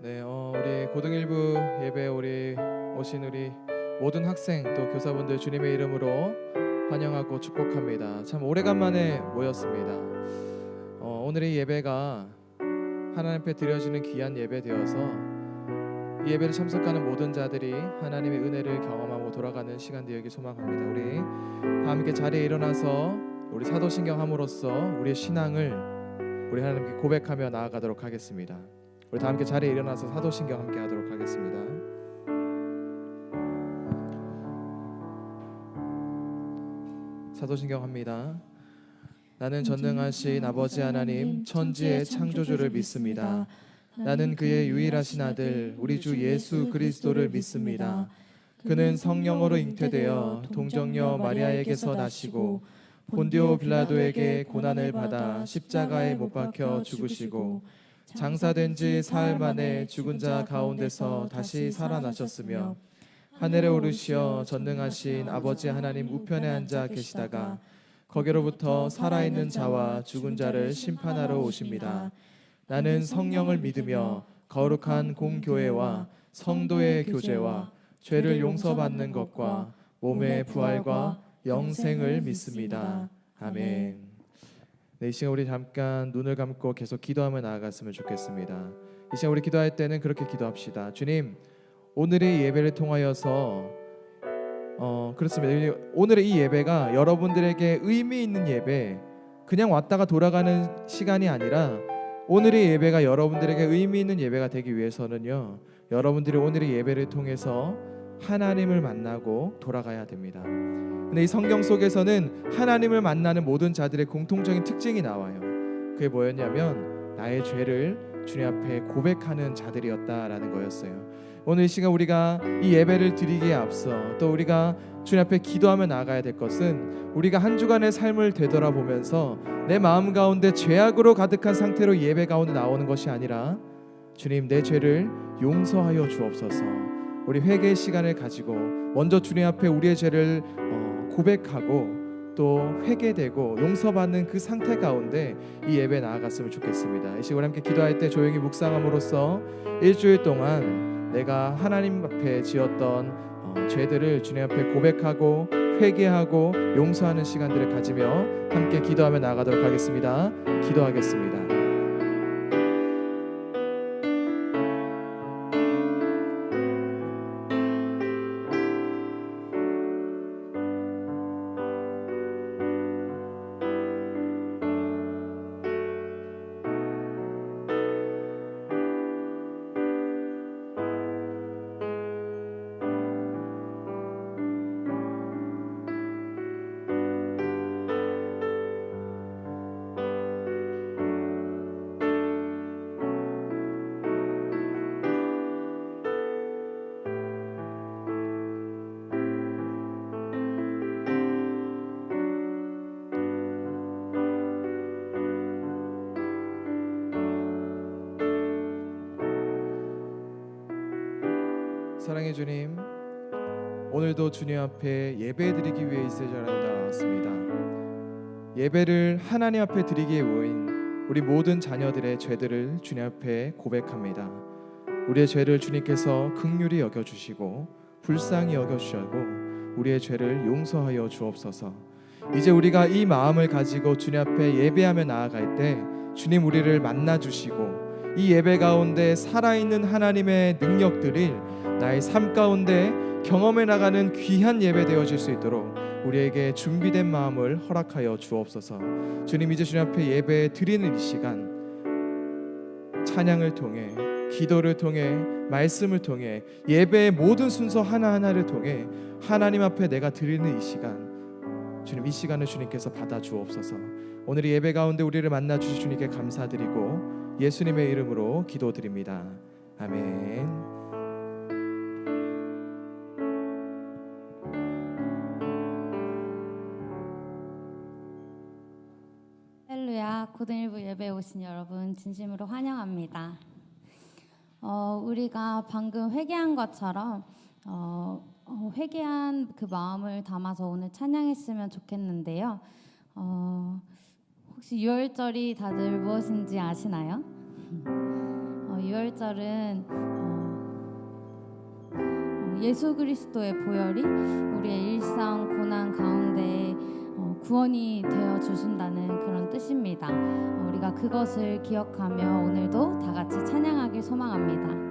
네, 우리 고등1부 예배 우리 오신 우리 모든 학생 또 교사분들 주님의 이름으로 환영하고 축복합니다. 참 오래간만에 모였습니다. 오늘의 예배가 하나님 앞에 드려지는 귀한 예배 되어서 이 예배를 참석하는 모든 자들이 하나님의 은혜를 경험하고 돌아가는 시간 되기 소망합니다. 우리 다 함께 자리에 일어나서 우리 사도신경 함으로써 우리의 신앙을 우리 하나님께 고백하며 나아가도록 하겠습니다. 우리 다 함께 자리에 일어나서 사도신경 함께 하도록 하겠습니다. 사도신경 합니다. 나는 전능하신 아버지 하나님 천지의 창조주를 믿습니다. 나는 그의 유일하신 아들 우리 주 예수 그리스도를 믿습니다. 그는 성령으로 잉태되어 동정녀 마리아에게서 나시고 본디오 빌라도에게 고난을 받아 십자가에 못 박혀 죽으시고 장사된 지 사흘 만에 죽은 자 가운데서 다시 살아나셨으며 하늘에 오르시어 전능하신 아버지 하나님 우편에 앉아 계시다가 거기로부터 살아있는 자와 죽은 자를 심판하러 오십니다. 나는 성령을 믿으며 거룩한 공교회와 성도의 교제와 죄를 용서받는 것과 몸의 부활과 영생을 믿습니다. 아멘. 네, 이 시간 우리 잠깐 눈을 감고 계속 기도하며 나아갔으면 좋겠습니다. 이 시간 우리 기도할 때는 그렇게 기도합시다. 주님, 오늘의 예배를 통하여서 그렇습니다. 오늘의 이 예배가 여러분들에게 의미 있는 예배, 그냥 왔다가 돌아가는 시간이 아니라 오늘의 예배가 여러분들에게 의미 있는 예배가 되기 위해서는요, 여러분들이 오늘의 예배를 통해서 하나님을 만나고 돌아가야 됩니다. 근데 이 성경 속에서는 하나님을 만나는 모든 자들의 공통적인 특징이 나와요. 그게 뭐였냐면 나의 죄를 주님 앞에 고백하는 자들이었다라는 거였어요. 오늘 이 시간 우리가 이 예배를 드리기에 앞서 또 우리가 주님 앞에 기도하며 나아가야 될 것은 우리가 한 주간의 삶을 되돌아보면서 내 마음 가운데 죄악으로 가득한 상태로 예배 가운데 나오는 것이 아니라 주님, 내 죄를 용서하여 주옵소서. 우리 회개의 시간을 가지고 먼저 주님 앞에 우리의 죄를 고백하고 또 회개되고 용서받는 그 상태 가운데 이 예배에 나아갔으면 좋겠습니다. 이 시간 함께 기도할 때 조용히 묵상함으로써 일주일 동안 내가 하나님 앞에 지었던 죄들을 주님 앞에 고백하고 회개하고 용서하는 시간들을 가지며 함께 기도하며 나아가도록 하겠습니다. 기도하겠습니다. 사랑의 주님, 오늘도 주님 앞에 예배드리기 위해 이 세상에 나왔습니다. 예배를 하나님 앞에 드리기에 모인 우리 모든 자녀들의 죄들을 주님 앞에 고백합니다. 우리의 죄를 주님께서 긍휼히 여겨주시고 불쌍히 여겨주시고 우리의 죄를 용서하여 주옵소서. 이제 우리가 이 마음을 가지고 주님 앞에 예배하며 나아갈 때 주님 우리를 만나주시고 이 예배 가운데 살아있는 하나님의 능력들이 나의 삶 가운데 경험해 나가는 귀한 예배 되어질 수 있도록 우리에게 준비된 마음을 허락하여 주옵소서. 주님, 이제 주님 앞에 예배 드리는 이 시간 찬양을 통해 기도를 통해 말씀을 통해 예배의 모든 순서 하나하나를 통해 하나님 앞에 내가 드리는 이 시간, 주님 이 시간을 주님께서 받아 주옵소서. 오늘 이 예배 가운데 우리를 만나 주신 주님께 감사드리고 예수님의 이름으로 기도드립니다. 아멘. 고등1부 예배에 오신 여러분 진심으로 환영합니다. 우리가 방금 회개한 것처럼 회개한 그 마음을 담아서 오늘 찬양했으면 좋겠는데요. 혹시 6월절이 다들 무엇인지 아시나요? 6월절은 예수 그리스도의 보혈이 우리의 일상 고난 가운데 구원이 되어 주신다는 그런 뜻입니다. 우리가 그것을 기억하며 오늘도 다 같이 찬양하길 소망합니다.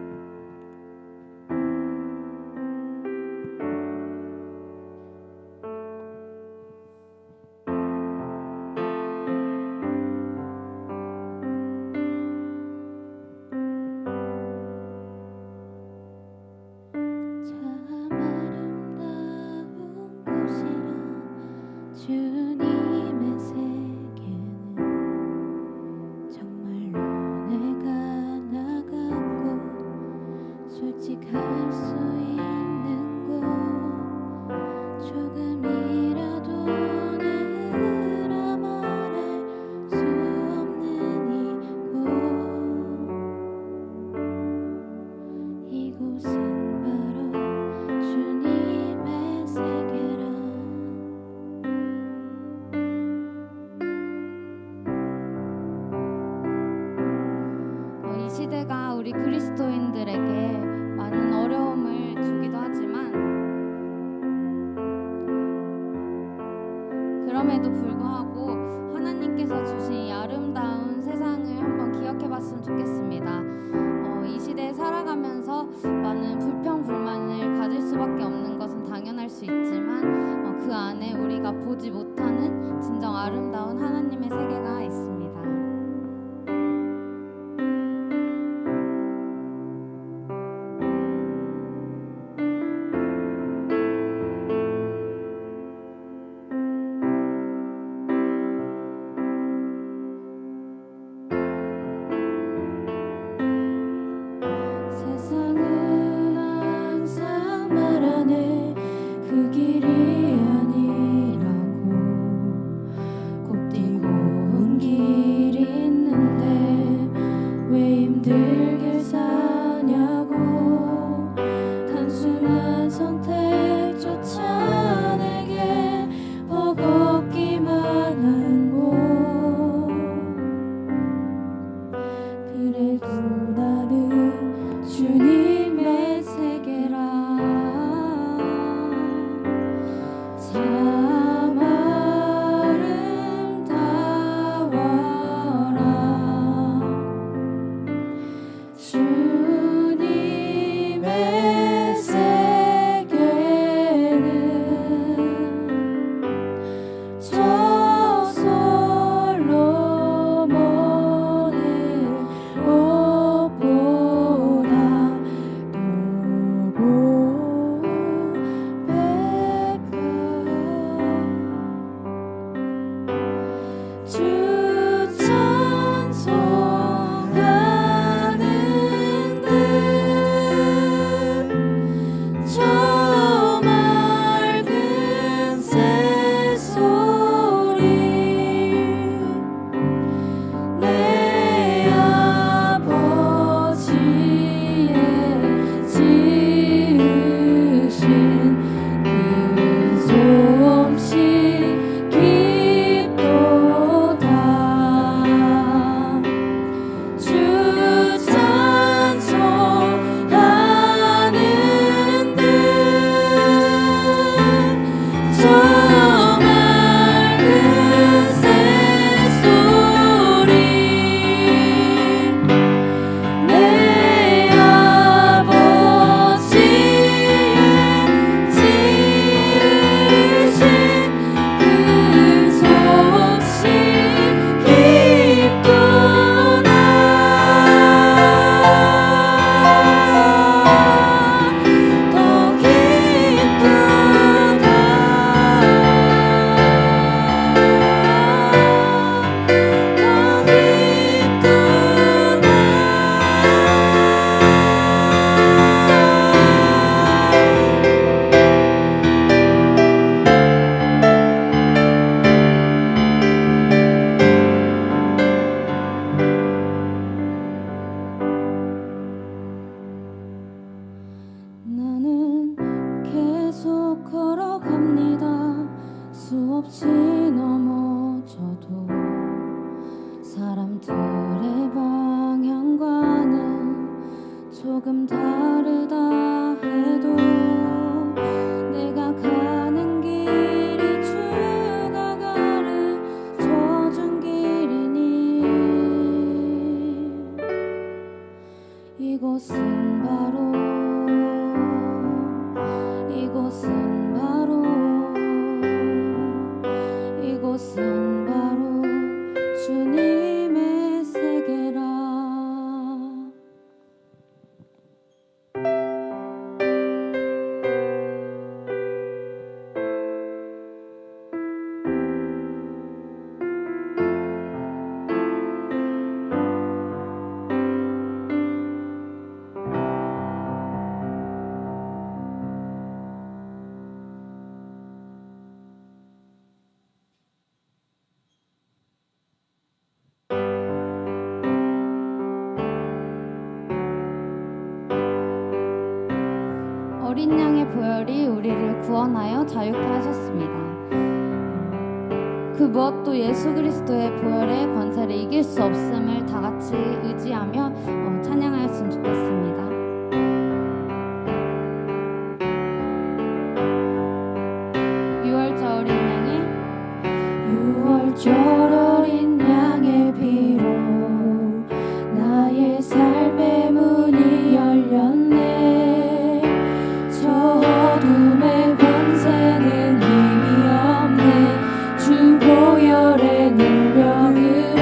주님의 세계는 정말로 내가 나갔고 솔직할 수 있는 곳 조금이라도 내라 말할 수 없는 이곳은 바로 주님의 세계라. 이 시대가 우리 그리스도인들에게 많은 어려움을 주기도 하지만 그럼에도 불구하고 하나님께서 주신 이 아름다운 세상을 한번 기억해봤으면 좋겠습니다. 이 시대에 살아가면서 많은 불평, 불만을 가질 수밖에 없는 것은 당연할 수 있지만 그 안에 우리가 보지 못하는 진정 아름다운 하나님의 세계가 있습니다. 세상은 항상 말하네 그 길이 아니라고 곱디고 온 길이 있는데 왜 힘들게 사냐고 단순한 선택조차 내게 버겁기만 한 곳 그래도 나는 주님의 세계라 참 아름다워라 주님의 세계는 저절로 모든 것보다 주 찬송하는 듯 저 맑은 새소리 내 아버지의 지으신 그 솜씨 깊도다 주 찬송하는 듯 저 맑은 새소리 내 아버지의 지으신 그 솜씨 깊도다 더 나는 계속 걸어갑니다. 수없이 넘어져도 사람들의 방향과는 조금 다르다 해도 내가 가는 길이 주가 가르쳐준 길이니 이곳은 바로 주님의 세계라. 어린 양의 보혈이 우리를 구원하여 자유케 하셨습니다. 그 무엇도 예수 그리스도의 보혈의 권세를 이길 수 없음을 다 같이 의지하며 찬양하였으면 좋겠습니다. 유월절 어린 양의 피로 나의 삶의 문이 열렸네. 저 어둠의 권세는 힘이 없네. 주 보혈의 능력으로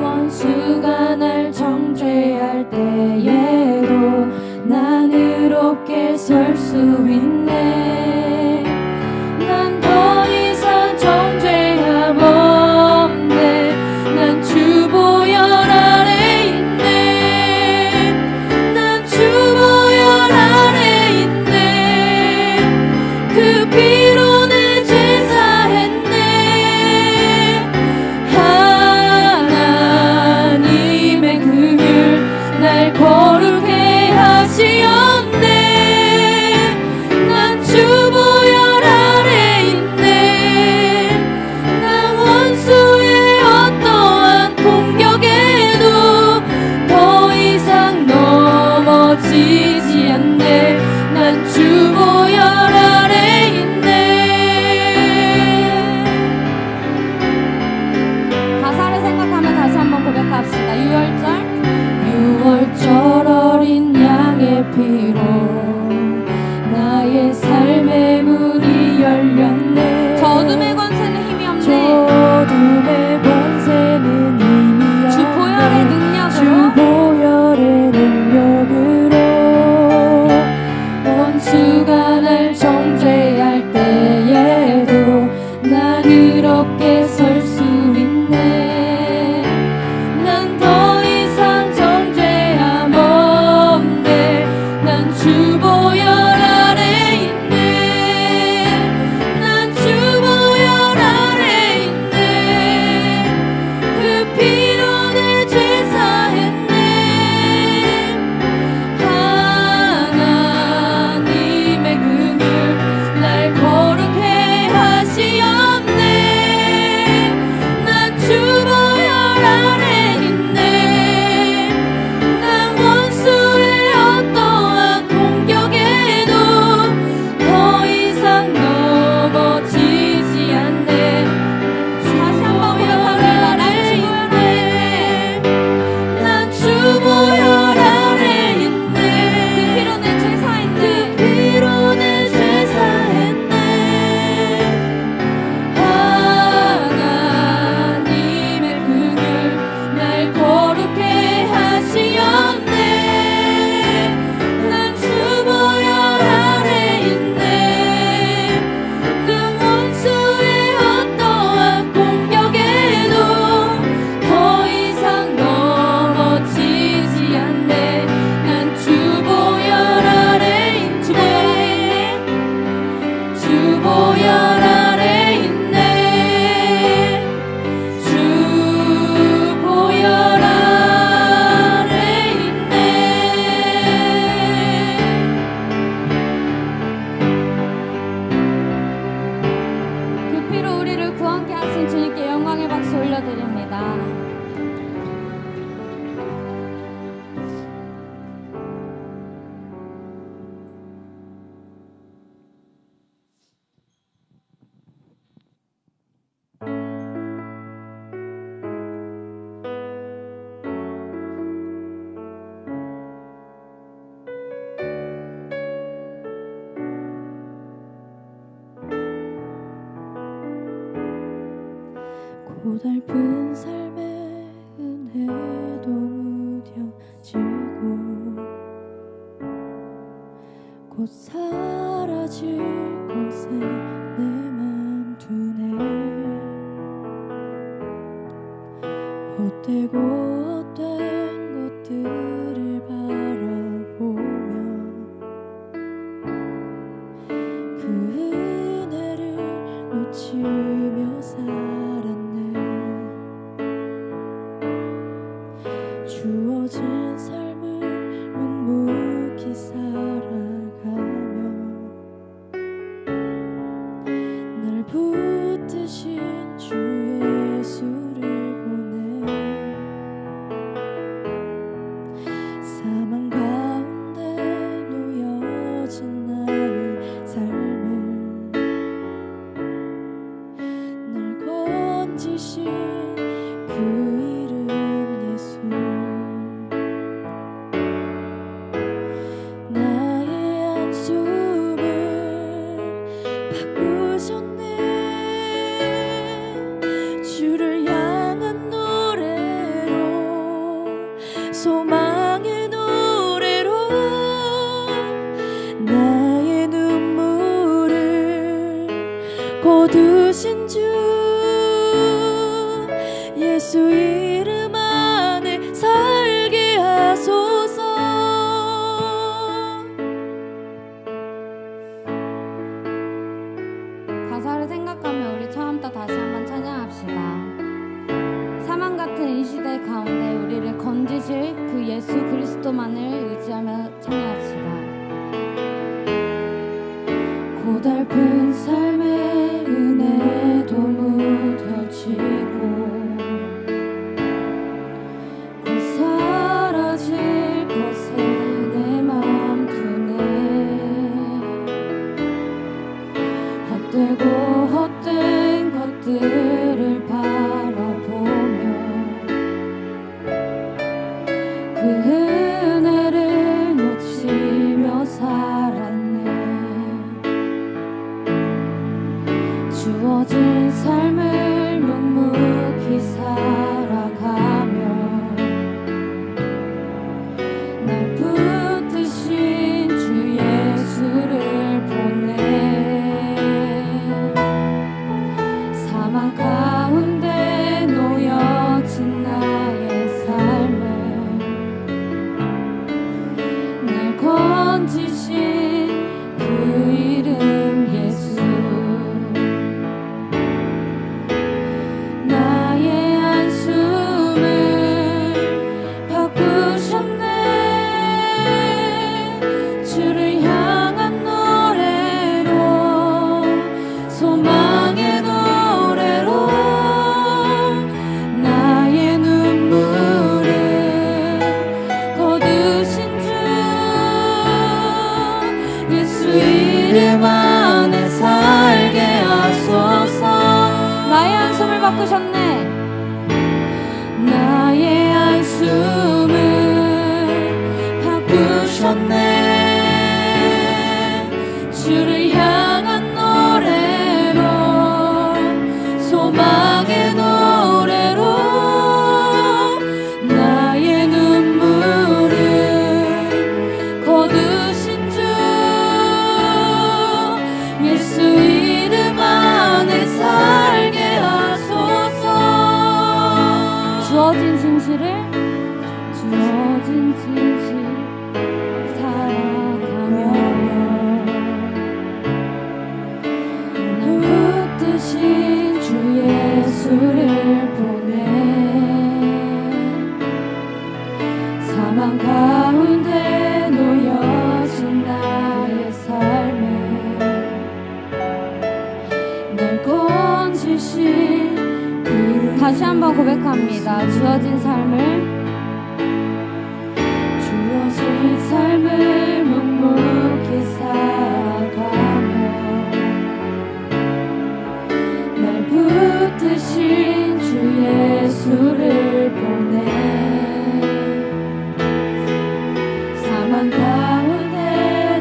원수가 날 정죄할 때에도 난 의롭게 설 수 있네. 난 더 이상 정죄함 없네. 난 주 보혈 아래 있네. 난 주 보혈 아래 있네. 그 피로 내 죄 사했네. 하나님의 긍휼 날 거룩해 하시었네. 난 주 보혈 아래 있네. 난 원수의 어떠한 공격에도 더 이상 넘어지지 않네. 난 주 보혈 아래 있네. 가사를 생각하며 다시 한번 고백합시다. 유월절 어린 양의 피로 나의 삶의 문이 열렸네. 저 어둠의 권세는 힘이 저 없네. 어둠의 권세는 힘이 없네. 주 보혈의 주 능력으로 보혈의 능력으로 원수가 날 정죄할 때에도 난 의롭게 설 수 있네. 난 더 이상 정죄함 없네. 난 주 고달픈 삶의 은혜도 무뎌지고 곧 사라질 곳에 내 맘 두네. 헛되고 헛된 것들을 바라보며 그 은혜를 놓치며 살았네. 주어진 삶을 묵묵히 살아가며 날 붙드신 주 예수를 보내. 사망 가운데 놓여진 나의 삶을 날 건지신 그 이름 예수. 나의 한숨을 바꾸셨네. 주를 향한 노래로, 소망의 노래로 나의 눈물을 거두신 주 예수 이름 안에 살게 하소서. 가사를 생각하며 우리 처음부터 다시 한번 찬양합시다. 사망 같은 이 시대 가운데 우리를 건지실 그 예수 그리스도만을 의지하며 찬양합시다. 고달픈 삶의 은혜도 무뎌지고 곧 사라질 것에 내 맘 두네. 헛되고 헛된 것들을 바라보며 그 은혜를 놓치며 살았네. 주어진 삶을 묵묵히 살아가며 날 붙드신 주 예수를 보내. 사망 가운데 놓여진 나의 삶을 날 건지신 그 이름 예수. 나의 한숨을 바꾸셨네. 주를 향한 노래로, 소망의 노래로 나의 눈물을 거두신 주 예수 이름 안에 살게 하소서. 나의 한숨을 바꾸셨네. 나의 한숨을 바꾸셨네. 주를 향한 노래로, 소망의 노래로 나의 눈물을 거두신 주 예수 이름 안에 살게 하소서. 주어진 진실 살아가며 날 붙드신 주 예수를 보내. 사망 가운데 놓여진 나의 삶을 날 건지신 다시 한번 고백합니다. 주어진 삶을 묵묵히 살아가며 날 붙드신 주 예수를 보내. 사망 가운데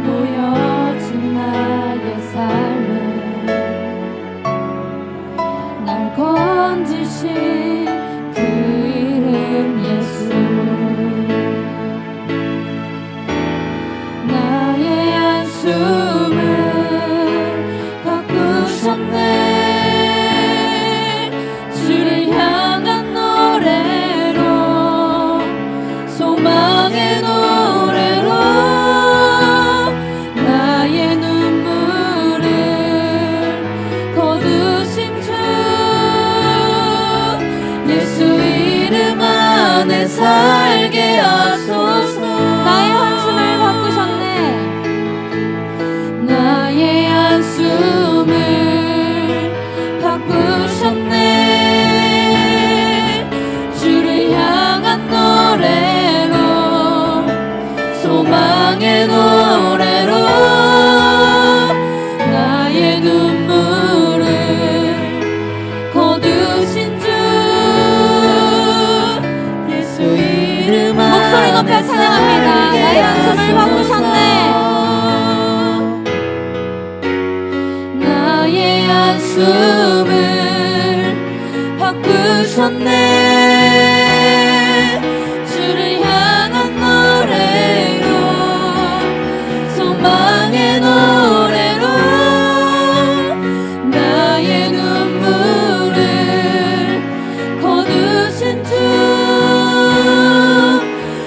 놓여진 나의 삶을 날 건지신 살게 하소서. 나의 한숨을 바꾸셨네. 나의 한숨을 바꾸셨네. 주를 향한 노래로, 소망의 노래로 나의 눈물을 거두신 주 예수 이름 안에 목소리 높여 찬양합니다. 나의 한숨을 바꾸셨네. 나의 한숨을 바꾸셨네. 주를 향한 노래로, 소망의 노래로 나의 눈물을 거두신 주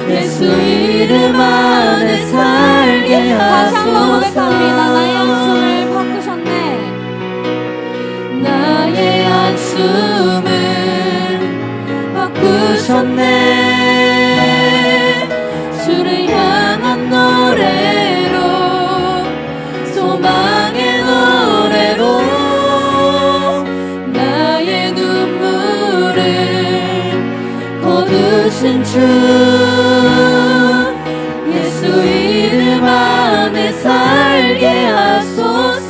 예수 이름 안에 살게 다시 한번 고백합니다. 하소서. 나의 한숨을 바꾸셨네. 나의 한숨을 바꾸셨네. 주를 향한 노래로, 소망의 노래로 나의 눈물을 거두신 주 예수 이름 안에 살게 하소서.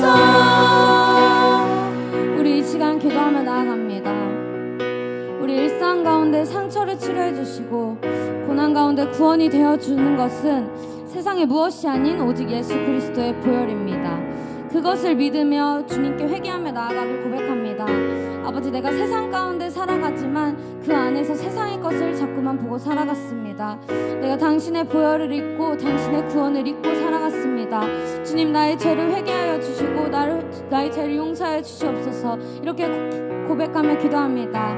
우리 이 시간 기도하며 나아갑니다. 우리 일상 가운데 상처를 치료해 주시고 고난 가운데 구원이 되어 주는 것은 세상에 무엇이 아닌 오직 예수 그리스도의 보혈입니다. 그것을 믿으며 주님께 회개하며 나아가길 고백합니다. 아버지, 내가 세상 가운데 살아가지만 그 안에서 세상의 것을 자꾸만 보고 살아갔습니다. 내가 당신의 보혈을 잊고 당신의 구원을 잊고 살아갔습니다. 주님, 나의 죄를 회개하여 주시고 나의 죄를 용서하여 주시옵소서. 이렇게 고백하며 기도합니다.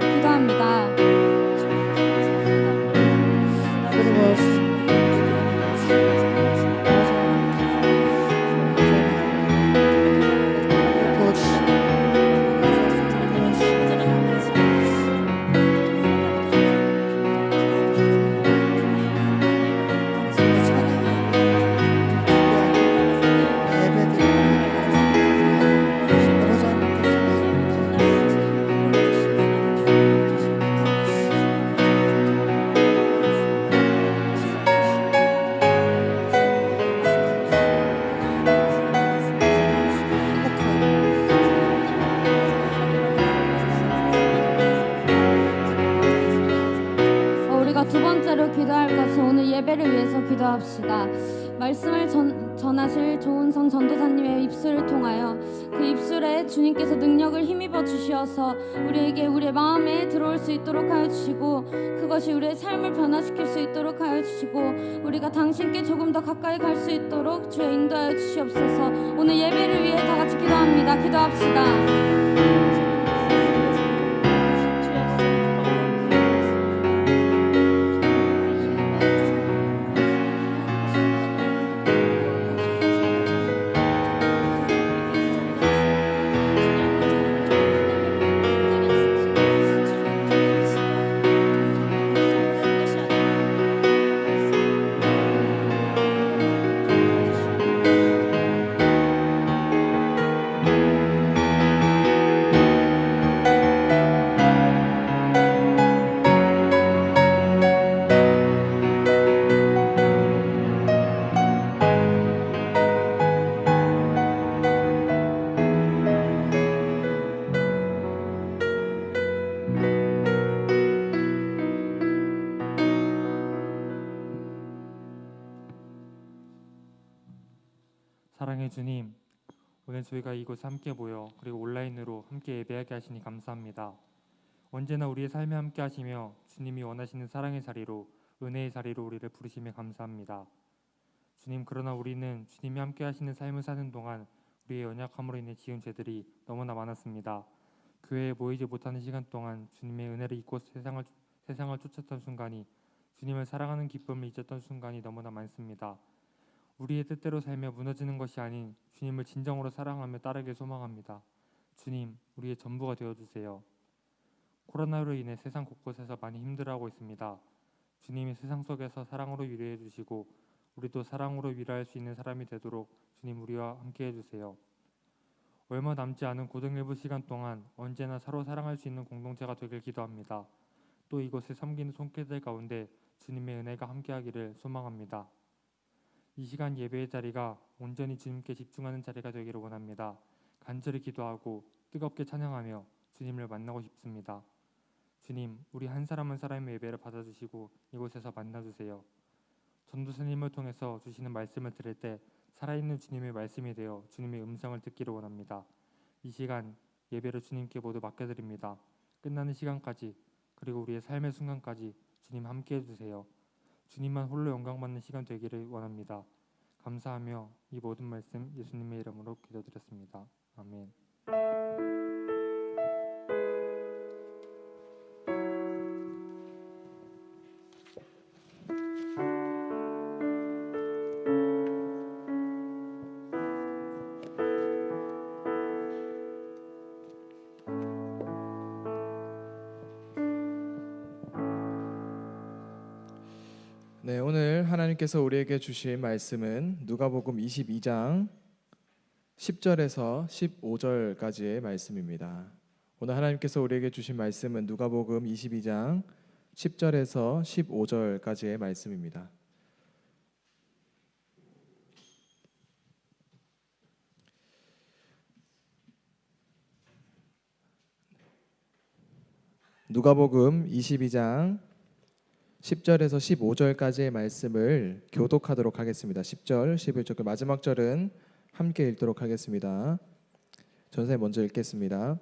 우리가 두 번째로 기도할 것은 오늘 예배를 위해서 기도합시다. 말씀을 전하실 조은성 전도사님의 입술을 통하여 그 입술에 주님께서 능력을 힘입어 주시어서 우리에게 우리의 마음에 들어올 수 있도록 하여 주시고 그것이 우리의 삶을 변화시킬 수 있도록 하여 주시고 우리가 당신께 조금 더 가까이 갈 수 있도록 주여 인도하여 주시옵소서. 오늘 예배를 위해 다 같이 기도합니다. 기도합시다. 사랑의 주님, 오늘 저희가 이곳에 함께 모여 그리고 온라인으로 함께 예배하게 하시니 감사합니다. 언제나 우리의 삶에 함께 하시며 주님이 원하시는 사랑의 자리로, 은혜의 자리로 우리를 부르시며 감사합니다. 주님, 그러나 우리는 주님이 함께 하시는 삶을 사는 동안 우리의 연약함으로 인해 지은 죄들이 너무나 많았습니다. 교회에 모이지 못하는 시간 동안 주님의 은혜를 잊고 세상을 쫓았던 순간이, 주님을 사랑하는 기쁨을 잊었던 순간이 너무나 많습니다. 우리의 뜻대로 살며 무너지는 것이 아닌 주님을 진정으로 사랑하며 따르길 소망합니다. 주님, 우리의 전부가 되어주세요. 코로나로 인해 세상 곳곳에서 많이 힘들어하고 있습니다. 주님이 세상 속에서 사랑으로 위로해 주시고 우리도 사랑으로 위로할 수 있는 사람이 되도록 주님 우리와 함께 해주세요. 얼마 남지 않은 고등일부 시간 동안 언제나 서로 사랑할 수 있는 공동체가 되길 기도합니다. 또 이곳을 섬기는 손길들 가운데 주님의 은혜가 함께하기를 소망합니다. 이 시간 예배의 자리가 온전히 주님께 집중하는 자리가 되기를 원합니다. 간절히 기도하고 뜨겁게 찬양하며 주님을 만나고 싶습니다. 주님, 우리 한 사람 한 사람의 예배를 받아주시고 이곳에서 만나주세요. 전도사님을 통해서 주시는 말씀을 들을 때 살아있는 주님의 말씀이 되어 주님의 음성을 듣기를 원합니다. 이 시간 예배를 주님께 모두 맡겨드립니다. 끝나는 시간까지 그리고 우리의 삶의 순간까지 주님 함께 해주세요. 주님만 홀로 영광받는 시간 되기를 원합니다. 감사하며 이 모든 말씀 예수님의 이름으로 기도드렸습니다. 아멘. 네, 오늘 하나님께서 우리에게 주신 말씀은 누가복음 22장 10절에서 15절까지의 말씀입니다. 오늘 하나님께서 우리에게 주신 말씀은 누가복음 22장 10절에서 15절까지의 말씀입니다. 누가복음 22장 10절에서 15절까지의 말씀을 교독하도록 하겠습니다. 10절, 11절 그 마지막 절은 함께 읽도록 하겠습니다. 전사님 먼저 읽겠습니다.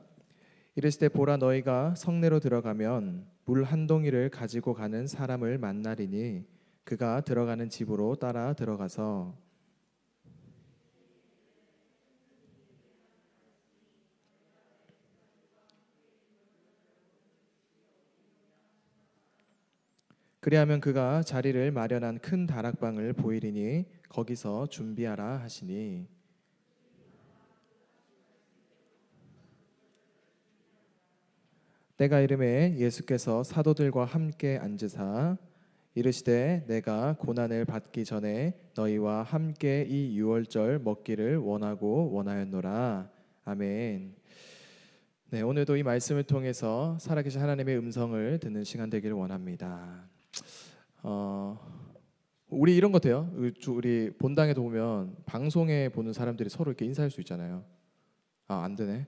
이르시되 보라 너희가 성내로 들어가면 물 한 동이를 가지고 가는 사람을 만나리니 그가 들어가는 집으로 따라 들어가서 그리하면 그가 자리를 마련한 큰 다락방을 보이리니 거기서 준비하라 하시니 때가 이름에 예수께서 사도들과 함께 앉으사 이르시되 내가 고난을 받기 전에 너희와 함께 이 유월절 먹기를 원하고 원하였노라. 아멘. 네, 오늘도 이 말씀을 통해서 살아계신 하나님의 음성을 듣는 시간 되기를 원합니다. 우리 이런 것 돼요. 우리 본당에도 보면 방송에 보는 사람들이 서로 이렇게 인사할 수 있잖아요. 안 되네.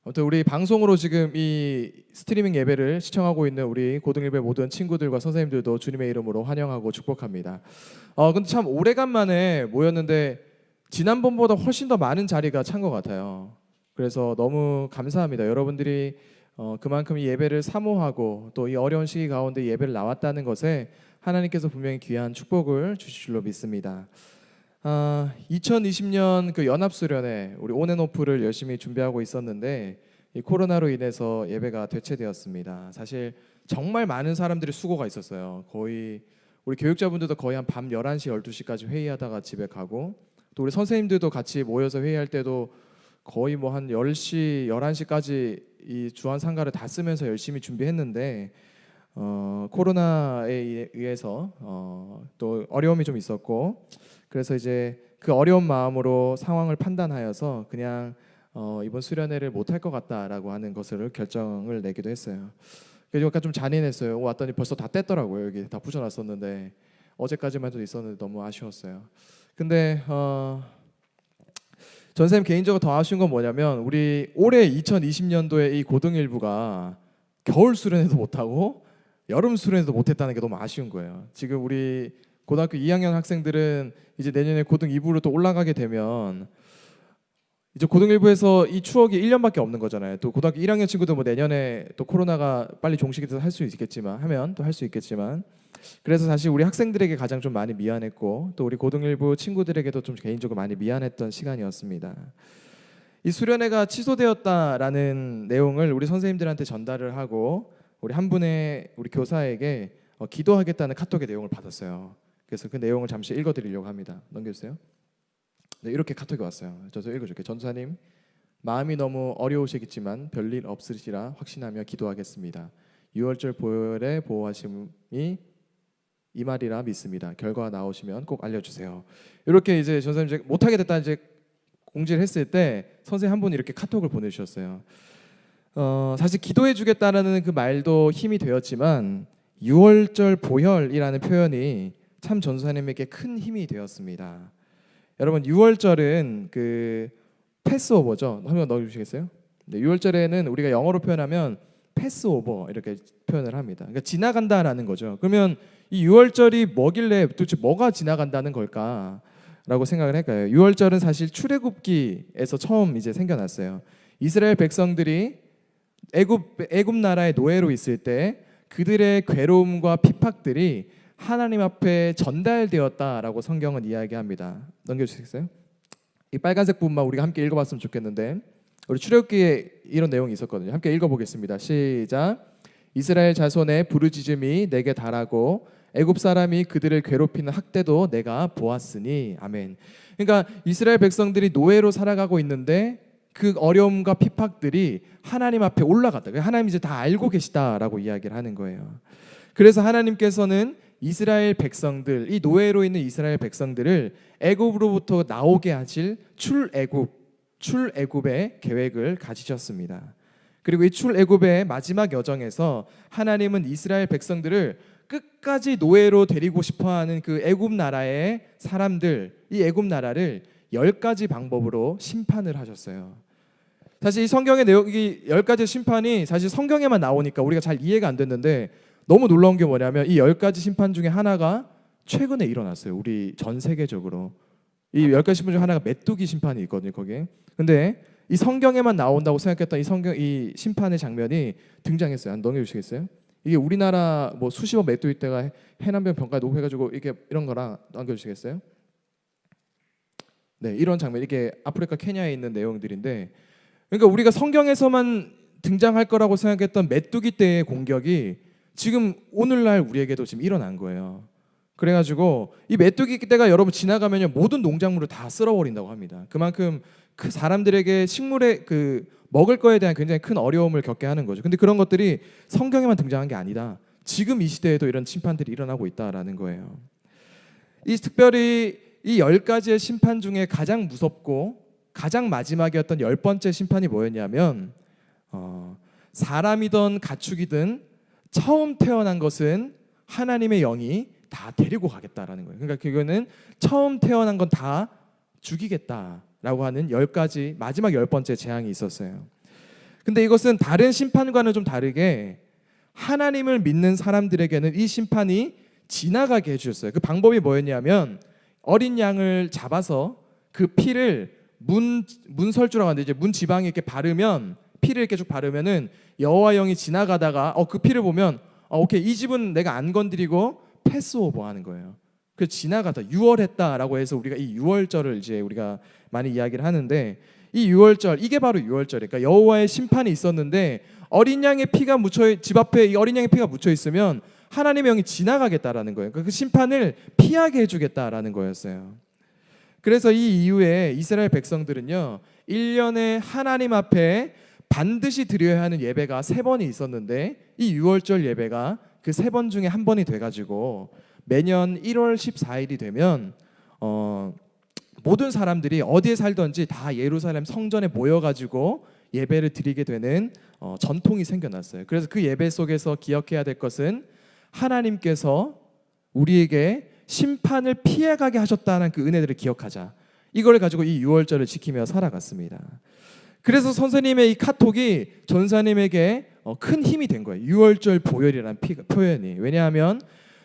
아무튼 우리 방송으로 지금 이 스트리밍 예배를 시청하고 있는 우리 고등일배 모든 친구들과 선생님들도 주님의 이름으로 환영하고 축복합니다. 근데 참 오래간만에 모였는데 지난번보다 훨씬 더 많은 자리가 찬 것 같아요. 그래서 너무 감사합니다. 여러분들이 그만큼 이 예배를 사모하고 또 이 어려운 시기 가운데 예배를 나왔다는 것에 하나님께서 분명히 귀한 축복을 주실 줄로 믿습니다. 2020년 그 연합수련회 우리 온앤오프를 열심히 준비하고 있었는데 이 코로나로 인해서 예배가 대체되었습니다. 사실 정말 많은 사람들이 수고가 있었어요. 거의 우리 교육자분들도 거의 한 밤 11시, 12시까지 회의하다가 집에 가고 또 우리 선생님들도 같이 모여서 회의할 때도 거의 뭐 한 10시, 11시까지 이 주한 상가를 다 쓰면서 열심히 준비했는데 코로나에 의해서 또 어려움이 좀 있었고 그래서 이제 그 어려운 마음으로 상황을 판단하여서 그냥 이번 수련회를 못할 것 같다라고 하는 것을 결정을 내기도 했어요. 그래서 약간 좀 잔인했어요. 왔더니 벌써 다 뗐더라고요. 여기 다 붙여놨었는데 어제까지만 해도 있었는데 너무 아쉬웠어요. 근데 전쌤 개인적으로 더 아쉬운 건 뭐냐면 우리 올해 2020년도에 이 고등일부가 겨울 수련회도 못하고 여름 수련회도 못했다는 게 너무 아쉬운 거예요. 지금 우리 고등학교 2학년 학생들은 이제 내년에 고등 2부로 또 올라가게 되면 이제 고등 1부에서 이 추억이 1년밖에 없는 거잖아요. 또 고등학교 1학년 친구도 뭐 내년에 또 코로나가 빨리 종식이 돼서 할 수 있겠지만 하면 또 할 수 있겠지만 그래서 사실 우리 학생들에게 가장 좀 많이 미안했고 또 우리 고등 1부 친구들에게도 좀 개인적으로 많이 미안했던 시간이었습니다. 이 수련회가 취소되었다라는 내용을 우리 선생님들한테 전달을 하고 우리 한 분의 우리 교사에게 기도하겠다는 카톡의 내용을 받았어요. 그래서 그 내용을 잠시 읽어드리려고 합니다. 넘겨주세요. 네, 이렇게 카톡이 왔어요. 저도 읽어줄게요. 전사님, 마음이 너무 어려우시겠지만 별일 없으시라 확신하며 기도하겠습니다. 6월절 보혈의 보호하심이 이 말이라 믿습니다. 결과가 나오시면 꼭 알려주세요. 이렇게 이제 전사님 이제 못하게 됐다 이제 공지를 했을 때 선생님 한 분이 이렇게 카톡을 보내주셨어요. 사실 기도해 주겠다라는 그 말도 힘이 되었지만 6월절 보혈이라는 표현이 참 전사님에게 큰 힘이 되었습니다. 여러분 6월절은 그 패스오버죠. 한번 넣어주시겠어요? 네, 6월절에는 우리가 영어로 표현하면 패스오버 이렇게 표현을 합니다. 그러니까 지나간다라는 거죠. 그러면 이 6월절이 뭐길래 도대체 뭐가 지나간다는 걸까라고 생각을 할까요? 6월절은 사실 출애굽기에서 처음 이제 생겨났어요. 이스라엘 백성들이 애굽 나라의 노예로 있을 때 그들의 괴로움과 핍박들이 하나님 앞에 전달되었다라고 성경은 이야기합니다. 넘겨주시겠어요? 이 빨간색 부분만 우리가 함께 읽어봤으면 좋겠는데 우리 출애굽기에 이런 내용이 있었거든요. 함께 읽어보겠습니다. 시작. 이스라엘 자손의 부르짖음이 내게 달하고 애굽 사람이 그들을 괴롭히는 학대도 내가 보았으니 아멘. 그러니까 이스라엘 백성들이 노예로 살아가고 있는데 그 어려움과 핍박들이 하나님 앞에 올라갔다. 하나님 이제 다 알고 계시다라고 이야기를 하는 거예요. 그래서 하나님께서는 이스라엘 백성들, 이 노예로 있는 이스라엘 백성들을 애굽으로부터 나오게 하실 출애굽의 계획을 가지셨습니다. 그리고 이 출애굽의 마지막 여정에서 하나님은 이스라엘 백성들을 끝까지 노예로 데리고 싶어하는 그 애굽 나라의 사람들, 이 애굽 나라를 10가지 방법으로 심판을 하셨어요. 사실 이 성경의 내용이 10가지 심판이 사실 성경에만 나오니까 우리가 잘 이해가 안 됐는데 너무 놀라운 게 뭐냐면 이 10가지 심판 중에 하나가 최근에 일어났어요. 우리 전 세계적으로. 이 10가지 심판 중에 하나가 메뚜기 심판이 있거든요, 거기에. 근데 이 성경에만 나온다고 생각했던 이 심판의 장면이 등장했어요. 한번 넘겨주시겠어요? 이게 우리나라 뭐 수십억 메뚜기 떼가 해남병 병가에 놓고 해가지고 이게 이런 거랑 넘겨주시겠어요? 네, 이런 장면, 이게 아프리카 케냐에 있는 내용들인데, 그러니까 우리가 성경에서만 등장할 거라고 생각했던 메뚜기 떼의 공격이 지금 오늘날 우리에게도 지금 일어난 거예요. 그래가지고 이 메뚜기 떼가 여러분 지나가면요 모든 농작물을 다 쓸어버린다고 합니다. 그만큼 그 사람들에게 식물의 그 먹을 거에 대한 굉장히 큰 어려움을 겪게 하는 거죠. 근데 그런 것들이 성경에만 등장한 게 아니다. 지금 이 시대에도 이런 심판들이 일어나고 있다라는 거예요. 이 특별히 이 10가지의 심판 중에 가장 무섭고 가장 마지막이었던 10번째 심판이 뭐였냐면 사람이든 가축이든 처음 태어난 것은 하나님의 영이 다 데리고 가겠다라는 거예요. 그러니까 그거는 처음 태어난 건 다 죽이겠다라고 하는 10가지 마지막 10번째 재앙이 있었어요. 근데 이것은 다른 심판과는 좀 다르게 하나님을 믿는 사람들에게는 이 심판이 지나가게 해주셨어요. 그 방법이 뭐였냐면 어린 양을 잡아서 그 피를 문설주라고 하는데 이제 문 지방에 이렇게 바르면 피를 이렇게 쭉 바르면은 여호와 영이 지나가다가 그 피를 보면 오케이 이 집은 내가 안 건드리고 패스오버 하는 거예요. 그 지나가다 유월했다라고 해서 우리가 이 유월절을 이제 우리가 많이 이야기를 하는데 이 유월절 이게 바로 유월절이에요. 그러니까 여호와의 심판이 있었는데 어린 양의 피가 집 앞에 이 어린 양의 피가 묻혀 있으면 하나님의 영이 지나가겠다라는 거예요. 그 심판을 피하게 해주겠다라는 거였어요. 그래서 이 이후에 이스라엘 백성들은요 1년에 하나님 앞에 반드시 드려야 하는 예배가 3번이 있었는데 이 유월절 예배가 그 3번 중에 한 번이 돼가지고 매년 1월 14일이 되면 모든 사람들이 어디에 살던지 다 예루살렘 성전에 모여가지고 예배를 드리게 되는 전통이 생겨났어요. 그래서 그 예배 속에서 기억해야 될 것은 하나님께서 우리에게 심판을 피해가게 하셨다는 그 은혜들을 기억하자. 이걸 가지고 이 유월절을 지키며 살아갔습니다. 그래서 선생님의 이 카톡이 전사님에게 큰 힘이 된 거예요. 유월절 보혈이라는 표현이. 왜냐하면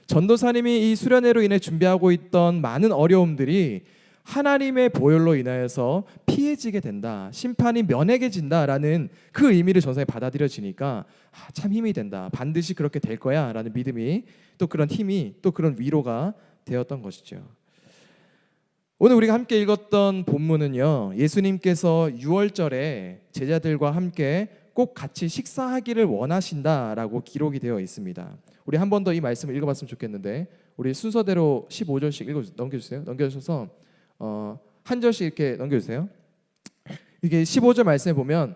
전도사님이 이 수련회로 인해 준비하고 있던 많은 어려움들이 하나님의 보혈로 인하여서 피해지게 된다, 심판이 면해진다라는 그 의미를 전사에 받아들여지니까 참 힘이 된다, 반드시 그렇게 될 거야 라는 믿음이 또 그런 힘이 또 그런 위로가 되었던 것이죠. 오늘 우리가 함께 읽었던 본문은요 예수님께서 유월절에 제자들과 함께 꼭 같이 식사하기를 원하신다라고 기록이 되어 있습니다. 우리 한 번 더 이 말씀을 읽어봤으면 좋겠는데 우리 순서대로 15절씩 넘겨주세요. 넘겨주셔서 한 절씩 이렇게 넘겨주세요. 이게 15절 말씀에 보면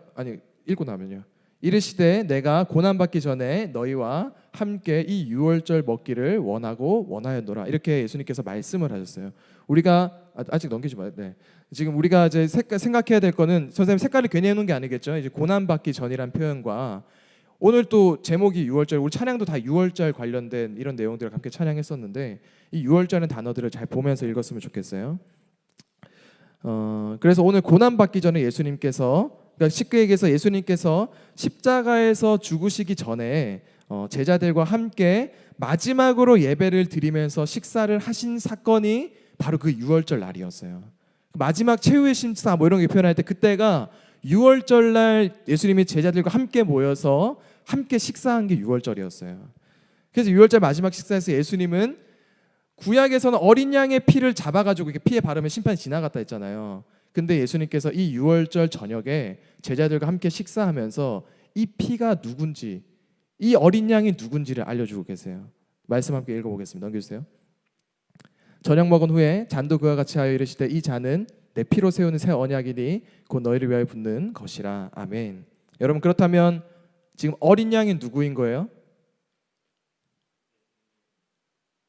읽고 나면요 이르시되 내가 고난 받기 전에 너희와 함께 이 유월절 먹기를 원하고 원하였노라. 이렇게 예수님께서 말씀을 하셨어요. 우리가 아직 넘기지 마요. 네. 지금 우리가 이제 생각해야 될 거는 선생님 색깔을 괜히 해놓은 게 아니겠죠. 이제 고난 받기 전이란 표현과 오늘 또 제목이 유월절, 우리 찬양도 다 유월절 관련된 이런 내용들을 함께 찬양했었는데 이 유월절의 단어들을 잘 보면서 읽었으면 좋겠어요. 그래서 오늘 고난 받기 전에 예수님께서, 그러니까 쉽게 얘기해서 예수님께서 십자가에서 죽으시기 전에 제자들과 함께 마지막으로 예배를 드리면서 식사를 하신 사건이 바로 그 유월절 날이었어요. 마지막 최후의 심사 뭐 이런 게 표현할 때 그때가 유월절 날 예수님이 제자들과 함께 모여서 함께 식사한 게 유월절이었어요. 그래서 유월절 마지막 식사에서 예수님은 구약에서는 어린 양의 피를 잡아가지고 이렇게 피에 바르면 심판이 지나갔다 했잖아요. 근데 예수님께서 이 유월절 저녁에 제자들과 함께 식사하면서 이 피가 누군지, 이 어린 양이 누군지를 알려주고 계세요. 말씀 함께 읽어보겠습니다. 넘겨주세요. 저녁 먹은 후에 잔도 그와 같이 하여 이르시되 이 잔은 내 피로 세우는 새 언약이니 곧 너희를 위하여 붓는 것이라. 아멘. 여러분, 그렇다면 지금 어린 양이 누구인 거예요?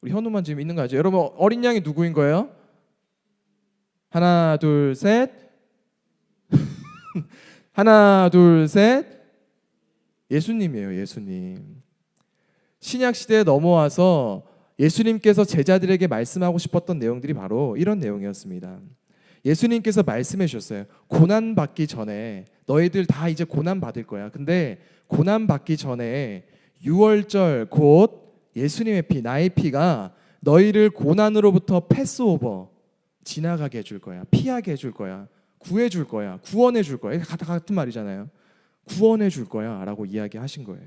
우리 현우만 지금 있는 거 알죠? 여러분, 어린 양이 누구인 거예요? 하나 둘 셋. 하나 둘 셋. 예수님이에요. 예수님. 신약 시대에 넘어와서 예수님께서 제자들에게 말씀하고 싶었던 내용들이 바로 이런 내용이었습니다. 예수님께서 말씀해 주셨어요. 고난 받기 전에 너희들 다 이제 고난 받을 거야. 근데 고난 받기 전에 유월절 곧 예수님의 피, 나의 피가 너희를 고난으로부터 패스오버, 지나가게 해줄 거야. 피하게 해줄 거야. 구해줄 거야. 구원해줄 거야. 같은 말이잖아요. 구원해줄 거야 라고 이야기하신 거예요.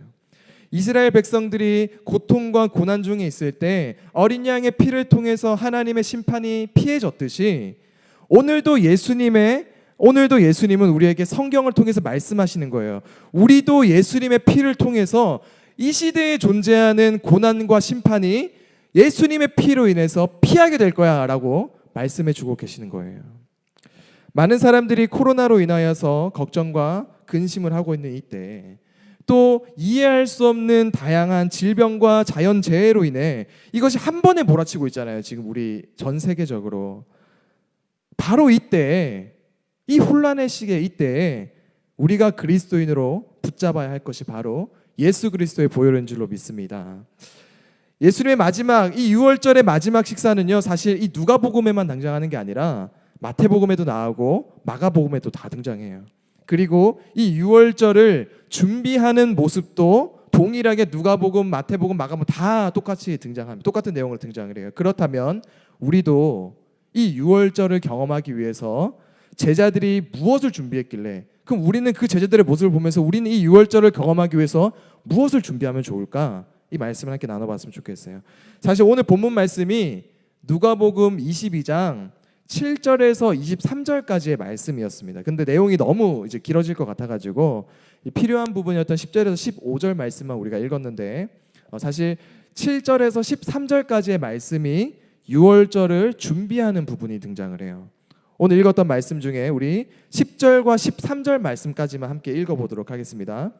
이스라엘 백성들이 고통과 고난 중에 있을 때 어린 양의 피를 통해서 하나님의 심판이 피해졌듯이 오늘도 예수님은 우리에게 성경을 통해서 말씀하시는 거예요. 우리도 예수님의 피를 통해서 이 시대에 존재하는 고난과 심판이 예수님의 피로 인해서 피하게 될 거야 라고 말씀해 주고 계시는 거예요. 많은 사람들이 코로나로 인하여서 걱정과 근심을 하고 있는 이때, 또 이해할 수 없는 다양한 질병과 자연재해로 인해 이것이 한 번에 몰아치고 있잖아요. 지금 우리 전 세계적으로. 바로 이때, 이 혼란의 시기에 이때 우리가 그리스도인으로 붙잡아야 할 것이 바로 예수 그리스도의 보혈인 줄로 믿습니다. 예수님의 마지막, 이 유월절의 마지막 식사는요, 사실 이 누가복음에만 등장하는 게 아니라 마태복음에도 나오고 마가복음에도 다 등장해요. 그리고 이 유월절을 준비하는 모습도 동일하게 누가복음, 마태복음, 마가복음 다 똑같이 등장합니다. 똑같은 내용으로 등장을 해요. 그렇다면 우리도 이 유월절을 경험하기 위해서 제자들이 무엇을 준비했길래, 그럼 우리는 그 제자들의 모습을 보면서 우리는 이 유월절을 경험하기 위해서 무엇을 준비하면 좋을까? 이 말씀을 함께 나눠봤으면 좋겠어요. 사실 오늘 본문 말씀이 누가복음 22장 7절에서 23절까지의 말씀이었습니다. 근데 내용이 너무 이제 길어질 것 같아가지고 필요한 부분이었던 10절에서 15절 말씀만 우리가 읽었는데, 사실 7절에서 13절까지의 말씀이 유월절을 준비하는 부분이 등장을 해요. 오늘 읽었던 말씀 중에 우리 10절과 13절 말씀까지만 함께 읽어보도록 하겠습니다.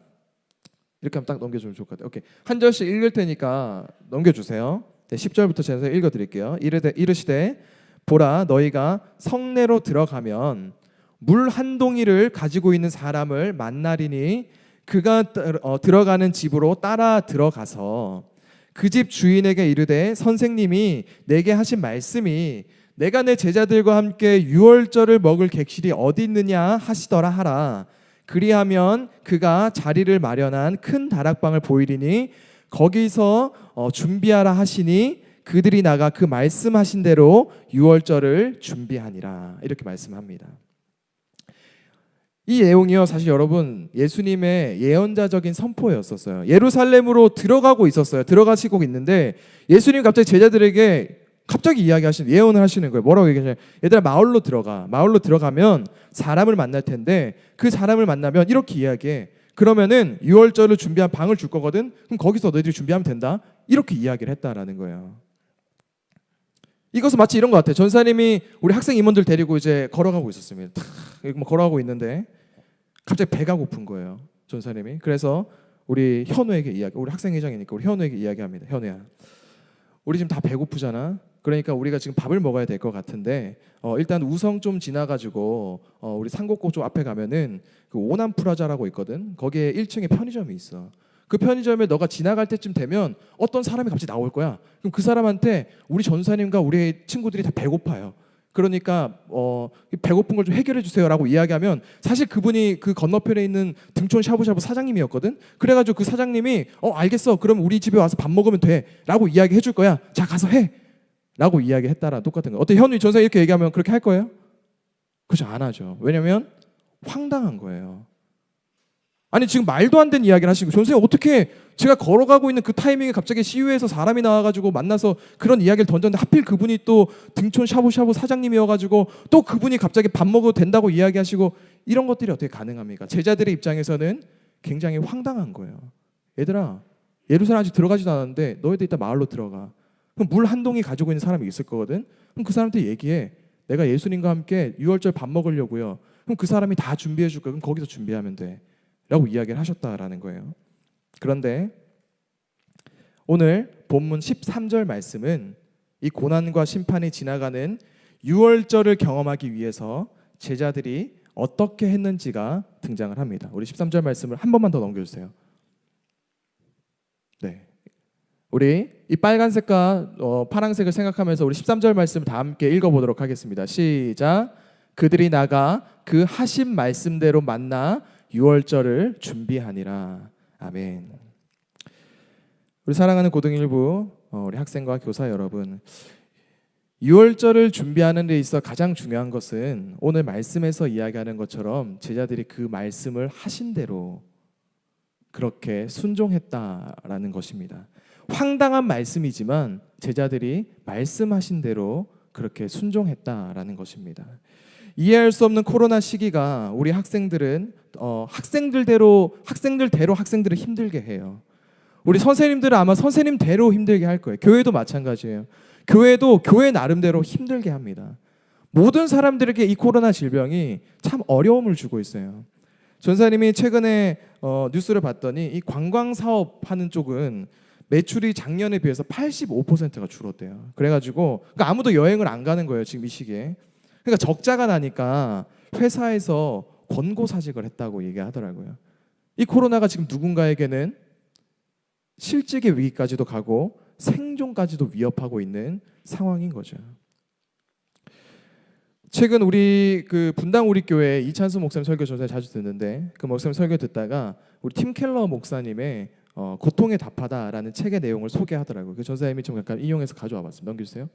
이렇게 하면 딱 넘겨주면 좋을 것 같아요. 오케이. 한 절씩 읽을 테니까 넘겨주세요. 네, 10절부터 제가 읽어드릴게요. 이르시되 보라, 너희가 성내로 들어가면 물 한 동이를 가지고 있는 사람을 만나리니 그가 들어가는 집으로 따라 들어가서 그 집 주인에게 이르되 선생님이 내게 하신 말씀이 내가 내 제자들과 함께 유월절을 먹을 객실이 어디 있느냐 하시더라 하라. 그리하면 그가 자리를 마련한 큰 다락방을 보이리니 거기서 준비하라 하시니 그들이 나가 그 말씀하신 대로 유월절을 준비하니라. 이렇게 말씀합니다. 이 내용이요, 사실 여러분 예수님의 예언자적인 선포였었어요. 예루살렘으로 들어가고 있었어요. 들어가시고 있는데 예수님 갑자기 제자들에게 이야기하시는, 예언을 하시는 거예요. 뭐라고 얘기하냐면, 얘들아 마을로 들어가. 마을로 들어가면 사람을 만날 텐데 그 사람을 만나면 이렇게 이야기해. 그러면은 유월절을 준비한 방을 줄 거거든. 그럼 거기서 너희들이 준비하면 된다. 이렇게 이야기를 했다라는 거예요. 이것은 마치 이런 것 같아요. 전사님이 우리 학생 임원들 데리고 이제 걸어가고 있었습니다. 걸어가고 있는데 갑자기 배가 고픈 거예요. 전사님이. 그래서 우리 현우에게 우리 학생회장이니까 우리 현우에게 이야기합니다. 현우야, 우리 지금 다 배고프잖아. 그러니까 우리가 지금 밥을 먹어야 될 것 같은데 일단 우성 좀 지나가지고 우리 상곡고 쪽 앞에 가면은 그 오남 프라자라고 있거든. 거기에 1층에 편의점이 있어. 그 편의점에 너가 지나갈 때쯤 되면 어떤 사람이 갑자기 나올 거야. 그럼 그 사람한테 우리 전사님과 우리 친구들이 다 배고파요. 그러니까 배고픈 걸 좀 해결해 주세요라고 이야기하면, 사실 그분이 그 건너편에 있는 등촌 샤브샤브 사장님이었거든. 그래가지고 그 사장님이 알겠어, 그럼 우리 집에 와서 밥 먹으면 돼라고 이야기해 줄 거야. 자, 가서 해라고 이야기했다랑 똑같은 거. 어때, 현우 전사 이렇게 얘기하면 그렇게 할 거예요? 그렇지, 안 하죠. 왜냐면 황당한 거예요. 아니, 지금 말도 안 되는 이야기를 하시고, 선생님 어떻게 제가 걸어가고 있는 그 타이밍에 갑자기 CU에서 사람이 나와가지고 만나서 그런 이야기를 던졌는데, 하필 그분이 또 등촌 샤브샤브 사장님이어가지고 또 그분이 갑자기 밥 먹어도 된다고 이야기하시고, 이런 것들이 어떻게 가능합니까? 제자들의 입장에서는 굉장히 황당한 거예요. 얘들아, 예루살렘 아직 들어가지도 않았는데 너희들 이따 마을로 들어가. 그럼 물 한 동이 가지고 있는 사람이 있을 거거든. 그럼 그 사람한테 얘기해. 내가 예수님과 함께 유월절 밥 먹으려고요. 그럼 그 사람이 다 준비해 줄 거야. 그럼 거기서 준비하면 돼 라고 이야기를 하셨다라는 거예요. 그런데 오늘 본문 13절 말씀은 이 고난과 심판이 지나가는 유월절을 경험하기 위해서 제자들이 어떻게 했는지가 등장을 합니다. 우리 13절 말씀을 한 번만 더 넘겨주세요. 네, 우리 이 빨간색과 파란색을 생각하면서 우리 13절 말씀을 다 함께 읽어보도록 하겠습니다. 시작. 그들이 나가 그 하신 말씀대로 만나 유월절을 준비하니라. 아멘. 우리 사랑하는 고등일부 우리 학생과 교사 여러분, 유월절을 준비하는 데 있어 가장 중요한 것은 오늘 말씀에서 이야기하는 것처럼 제자들이 그 말씀을 하신 대로 그렇게 순종했다라는 것입니다. 황당한 말씀이지만 제자들이 말씀하신 대로 그렇게 순종했다라는 것입니다. 이해할 수 없는 코로나 시기가 우리 학생들은 학생들대로 학생들을 힘들게 해요. 우리 선생님들은 아마 선생님대로 힘들게 할 거예요. 교회도 마찬가지예요. 교회도 교회 나름대로 힘들게 합니다. 모든 사람들에게 이 코로나 질병이 참 어려움을 주고 있어요. 전사님이 최근에 뉴스를 봤더니 이 관광 사업 하는 쪽은 매출이 작년에 비해서 85%가 줄었대요. 그래가지고 그러니까 아무도 여행을 안 가는 거예요, 지금 이 시기에. 그러니까 적자가 나니까 회사에서 권고사직을 했다고 얘기하더라고요. 이 코로나가 지금 누군가에게는 실직의 위기까지도 가고 생존까지도 위협하고 있는 상황인 거죠. 최근 우리 그 분당 우리 교회 이찬수 목사님 설교 전에 자주 듣는데, 그 목사님 설교 듣다가 우리 팀 켈러 목사님의 고통에 답하다라는 책의 내용을 소개하더라고요. 그 전사님이 좀 약간 인용해서 가져와 봤습니다. 넘겨주세요.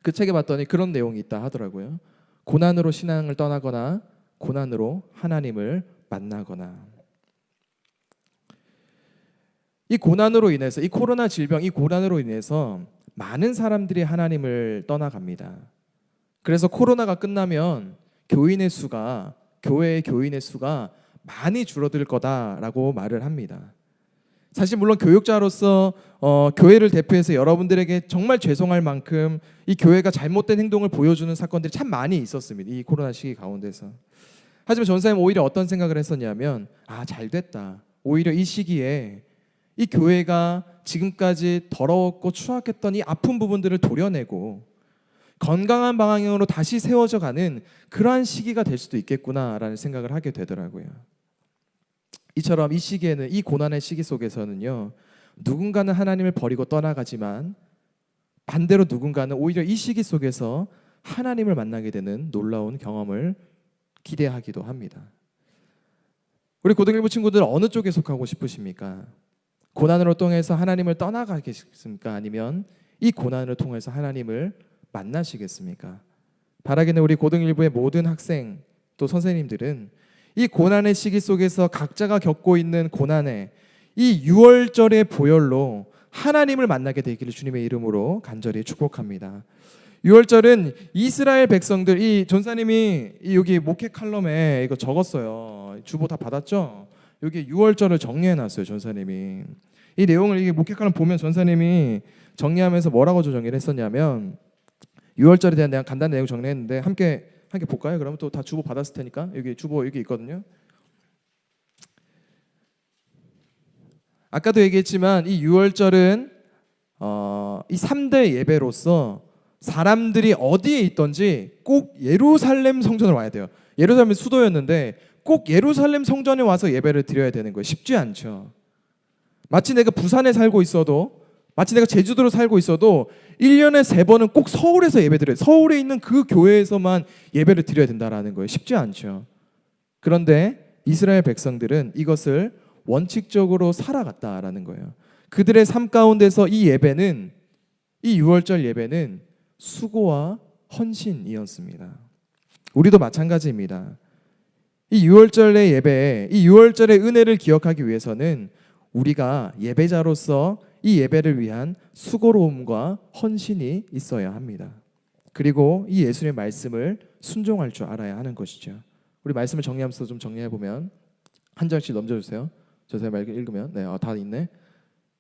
그 책에 봤더니 그런 내용이 있다 하더라고요. 고난으로 신앙을 떠나거나 고난으로 하나님을 만나거나. 이 고난으로 인해서, 이 코로나 질병, 이 고난으로 인해서 많은 사람들이 하나님을 떠나갑니다. 그래서 코로나가 끝나면 교회의 교인의 수가 많이 줄어들 거다라고 말을 합니다. 사실 물론 교육자로서 교회를 대표해서 여러분들에게 정말 죄송할 만큼 이 교회가 잘못된 행동을 보여주는 사건들이 참 많이 있었습니다. 이 코로나 시기 가운데서. 하지만 전사님 오히려 어떤 생각을 했었냐면, 잘됐다. 오히려 이 시기에 이 교회가 지금까지 더러웠고 추악했던 이 아픈 부분들을 도려내고 건강한 방향으로 다시 세워져 가는 그러한 시기가 될 수도 있겠구나라는 생각을 하게 되더라고요. 이처럼 이 시기에는, 이 고난의 시기 속에서는요, 누군가는 하나님을 버리고 떠나가지만 반대로 누군가는 오히려 이 시기 속에서 하나님을 만나게 되는 놀라운 경험을 기대하기도 합니다. 우리 고등일부 친구들 어느 쪽에 속하고 싶으십니까? 고난으로 통해서 하나님을 떠나가겠습니까? 아니면 이 고난을 통해서 하나님을 만나시겠습니까? 바라기는 우리 고등일부의 모든 학생 또 선생님들은 이 고난의 시기 속에서 각자가 겪고 있는 고난에 이 유월절의 보혈로 하나님을 만나게 되기를 주님의 이름으로 간절히 축복합니다. 유월절은 이스라엘 백성들, 이 전사님이 여기 목회 칼럼에 이거 적었어요. 주보 다 받았죠? 여기 유월절을 정리해놨어요, 전사님이. 이 내용을 이게 목회 칼럼 보면 전사님이 정리하면서 뭐라고 정리를 했었냐면, 유월절에 대한 내가 간단한 내용 정리했는데 함께 볼까요? 그러면 또 다 주보 받았을 테니까 여기 주보 여기 있거든요. 아까도 얘기했지만 이 유월절은 이 3대 예배로서 사람들이 어디에 있든지 꼭 예루살렘 성전으로 와야 돼요. 예루살렘이 수도였는데 꼭 예루살렘 성전에 와서 예배를 드려야 되는 거예요. 쉽지 않죠. 마치 내가 부산에 살고 있어도, 마치 내가 제주도로 살고 있어도 1년에 3번은 꼭 서울에서 예배 드려요. 서울에 있는 그 교회에서만 예배를 드려야 된다는 거예요. 쉽지 않죠. 그런데 이스라엘 백성들은 이것을 원칙적으로 살아갔다라는 거예요. 그들의 삶 가운데서 이 예배는, 이 유월절 예배는 수고와 헌신이었습니다. 우리도 마찬가지입니다. 이 유월절의 예배에, 이 유월절의 은혜를 기억하기 위해서는 우리가 예배자로서 이 예배를 위한 수고로움과 헌신이 있어야 합니다. 그리고 이 예수님의 말씀을 순종할 줄 알아야 하는 것이죠. 우리 말씀을 정리하면서 좀 정리해보면, 한 장씩 넘겨주세요. 저 제가 말 읽으면 다 있네.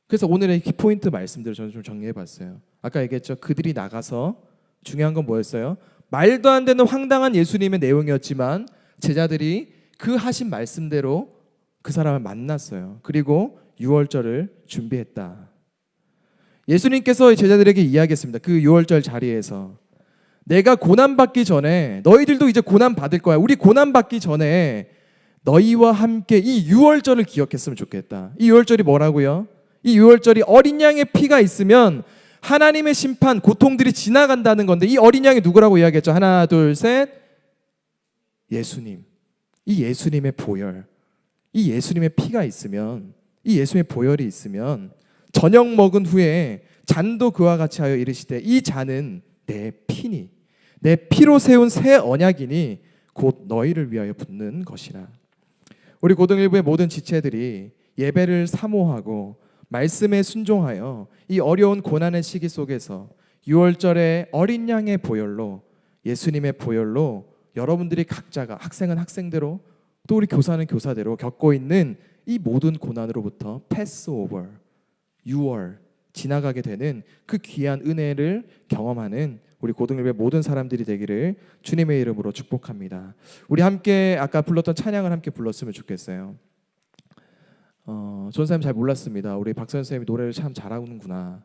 그래서 오늘의 키포인트 말씀들을 저는 좀 정리해봤어요. 아까 얘기했죠. 그들이 나가서, 중요한 건 뭐였어요? 말도 안 되는 황당한 예수님의 내용이었지만 제자들이 그 하신 말씀대로 그 사람을 만났어요. 그리고 유월절을 준비했다. 예수님께서 제자들에게 이야기했습니다. 그 유월절 자리에서 내가 고난받기 전에, 너희들도 이제 고난받을 거야. 우리 고난받기 전에 너희와 함께 이 유월절을 기억했으면 좋겠다. 이 유월절이 뭐라고요? 이 유월절이 어린 양의 피가 있으면 하나님의 심판, 고통들이 지나간다는 건데, 이 어린 양이 누구라고 이야기했죠? 하나, 둘, 셋. 예수님. 이 예수님의 보혈, 이 예수님의 피가 있으면, 이 예수님의 보혈이 있으면 저녁 먹은 후에 잔도 그와 같이 하여 이르시되 이 잔은 내 피니, 내 피로 세운 새 언약이니 곧 너희를 위하여 붓는 것이라. 우리 고등일부의 모든 지체들이 예배를 사모하고 말씀에 순종하여 이 어려운 고난의 시기 속에서 유월절의 어린 양의 보혈로, 예수님의 보혈로 여러분들이 각자가, 학생은 학생대로, 또 우리 교사는 교사대로 겪고 있는 이 모든 고난으로부터 패스오버, 유월, 지나가게 되는 그 귀한 은혜를 경험하는 우리 고등일배 모든 사람들이 되기를 주님의 이름으로 축복합니다. 우리 함께 아까 불렀던 찬양을 함께 불렀으면 좋겠어요. 전 선생님 잘 몰랐습니다. 우리 박선 선생님이 노래를 참 잘하는구나.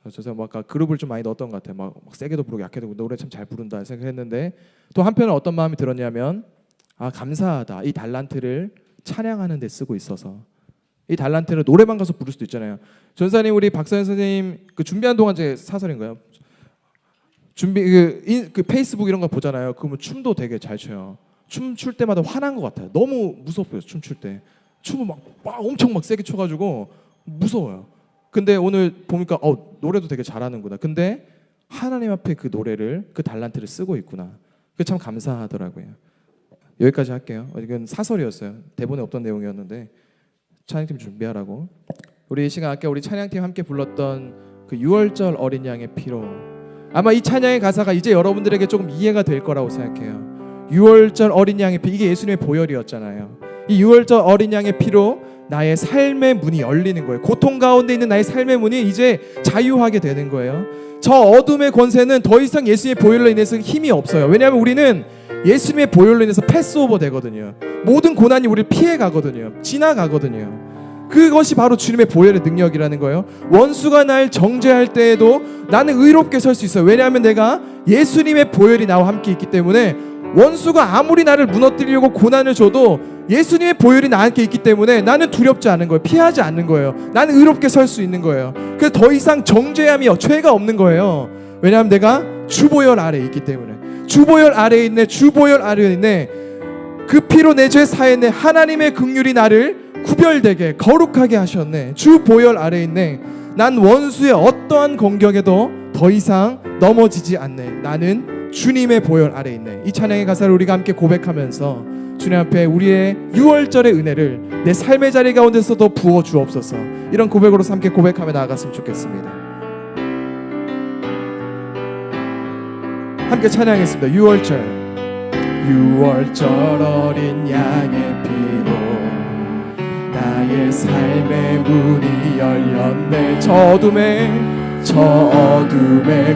저 선생님 아까 그룹을 좀 많이 넣었던 것 같아요. 막 세게도 부르고 약해도 부르고 노래 참 잘 부른다 생각했는데, 또 한편은 어떤 마음이 들었냐면, 감사하다. 이 달란트를 찬양하는 데 쓰고 있어서. 이 달란트를 노래방 가서 부를 수도 있잖아요. 전사님, 우리 박선 선생님 그 준비한 동안 제 사설인가요? 그 페이스북 이런 거 보잖아요. 그러면 춤도 되게 잘 춰요. 춤 출 때마다 화난 것 같아요. 너무 무섭고요. 춤 출 때 춤을 막 엄청 막 세게 춰가지고 무서워요. 근데 오늘 보니까 노래도 되게 잘하는구나. 근데 하나님 앞에 그 노래를, 그 달란트를 쓰고 있구나. 그게 참 감사하더라고요. 여기까지 할게요. 이건 사설이었어요. 대본에 없던 내용이었는데 찬양팀 준비하라고. 우리 이 시간 아까 우리 찬양팀 함께 불렀던 그 유월절 어린 양의 피로, 아마 이 찬양의 가사가 이제 여러분들에게 조금 이해가 될 거라고 생각해요. 유월절 어린 양의 피, 이게 예수님의 보혈이었잖아요. 이 유월절 어린 양의 피로 나의 삶의 문이 열리는 거예요. 고통 가운데 있는 나의 삶의 문이 이제 자유하게 되는 거예요. 저 어둠의 권세는 더 이상 예수님의 보혈로 인해서 힘이 없어요. 왜냐하면 우리는 예수님의 보혈로 인해서 패스오버 되거든요. 모든 고난이 우리를 피해 가거든요. 지나가거든요. 그것이 바로 주님의 보혈의 능력이라는 거예요. 원수가 날 정죄할 때에도 나는 의롭게 설 수 있어요. 왜냐하면 내가 예수님의 보혈이 나와 함께 있기 때문에, 원수가 아무리 나를 무너뜨리려고 고난을 줘도 예수님의 보혈이 나와 함께 있기 때문에 나는 두렵지 않은 거예요. 피하지 않는 거예요. 나는 의롭게 설 수 있는 거예요. 그래서 더 이상 정죄함이, 죄가 없는 거예요. 왜냐하면 내가 주보혈 아래에 있기 때문에. 주보혈 아래에 있네. 주보혈 아래에 있네. 그 피로 내 죄 사했네. 하나님의 긍휼이 나를 구별되게 거룩하게 하셨네. 주 보혈 아래에 있네. 난 원수의 어떠한 공격에도 더 이상 넘어지지 않네. 나는 주님의 보혈 아래에 있네. 이 찬양의 가사를 우리가 함께 고백하면서 주님 앞에 우리의 유월절의 은혜를 내 삶의 자리 가운데서도 부어 주옵소서. 이런 고백으로서 함께 고백하며 나아갔으면 좋겠습니다. 함께 찬양했습니다. 유월절. 유월절 어린 양의 피로 나의 삶의 문이 열렸네. 저 어둠의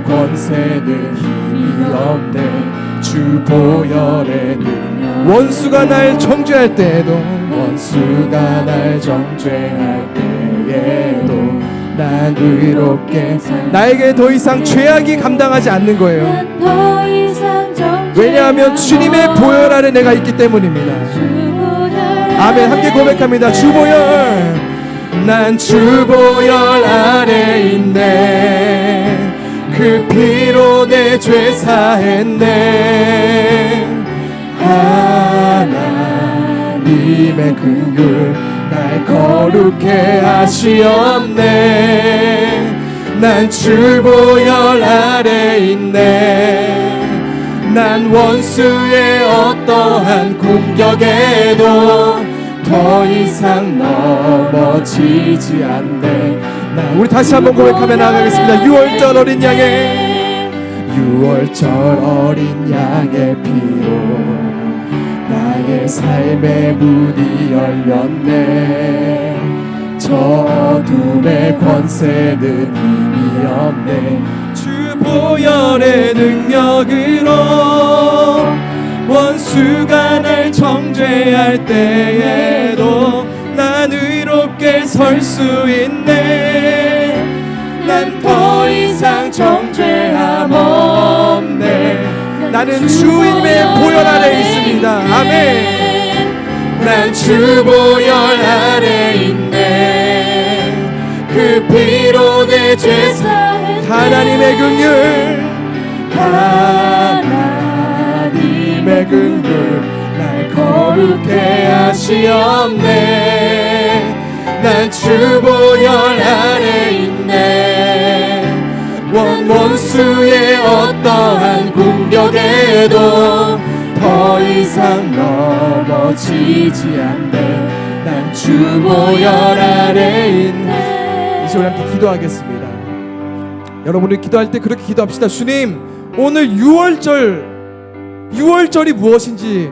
권세는 힘이 없네. 주 보혈의 능력. 원수가 날 정죄할 때에도, 원수가 날 정죄할 난 의롭게 나에게 더 이상 죄악이 감당하지 않는 거예요. 난 더 이상 정죄 왜냐하면 주님의 보혈 아래 내가 있기 때문입니다. 아멘. 함께 고백합니다. 주보혈, 난 주보혈 아래 있네. 그 피로 내 죄 사했네. 하나님의 긍휼 날 거룩해 하시었네. 난 주보혈 아래 있네. 난 원수의 어떠한 공격에도 더 이상 넘어지지 않네. 우리 다시 한번 고백하며 나가겠습니다. 6월절 어린 양의 6월절 어린 양의 피로 나의 삶의 문이 열렸네. 저 어둠의 권세는 힘이 없네. 주 보혈의 능력으로 원수가 날 정죄할 때에도 난 의롭게 설 수 있네. 난 더 이상 정죄함 없네. 나는 주님의 보혈 아래 있습니다. 아멘. 난 주 보혈 아래 있네. 그 피로 내 죄 사했네. 하나님의 긍휼, 하나님의 긍휼 날 거룩해 하시었네. 난 주 보혈 아래 있네. 원수의 어떠한 공격에도 더 이상 넘어지지 않네. 난 주 보혈 아래 있네. 이제 우리 함께 기도하겠습니다. 여러분이 기도할 때 그렇게 기도합시다. 주님, 오늘 6월절이 무엇인지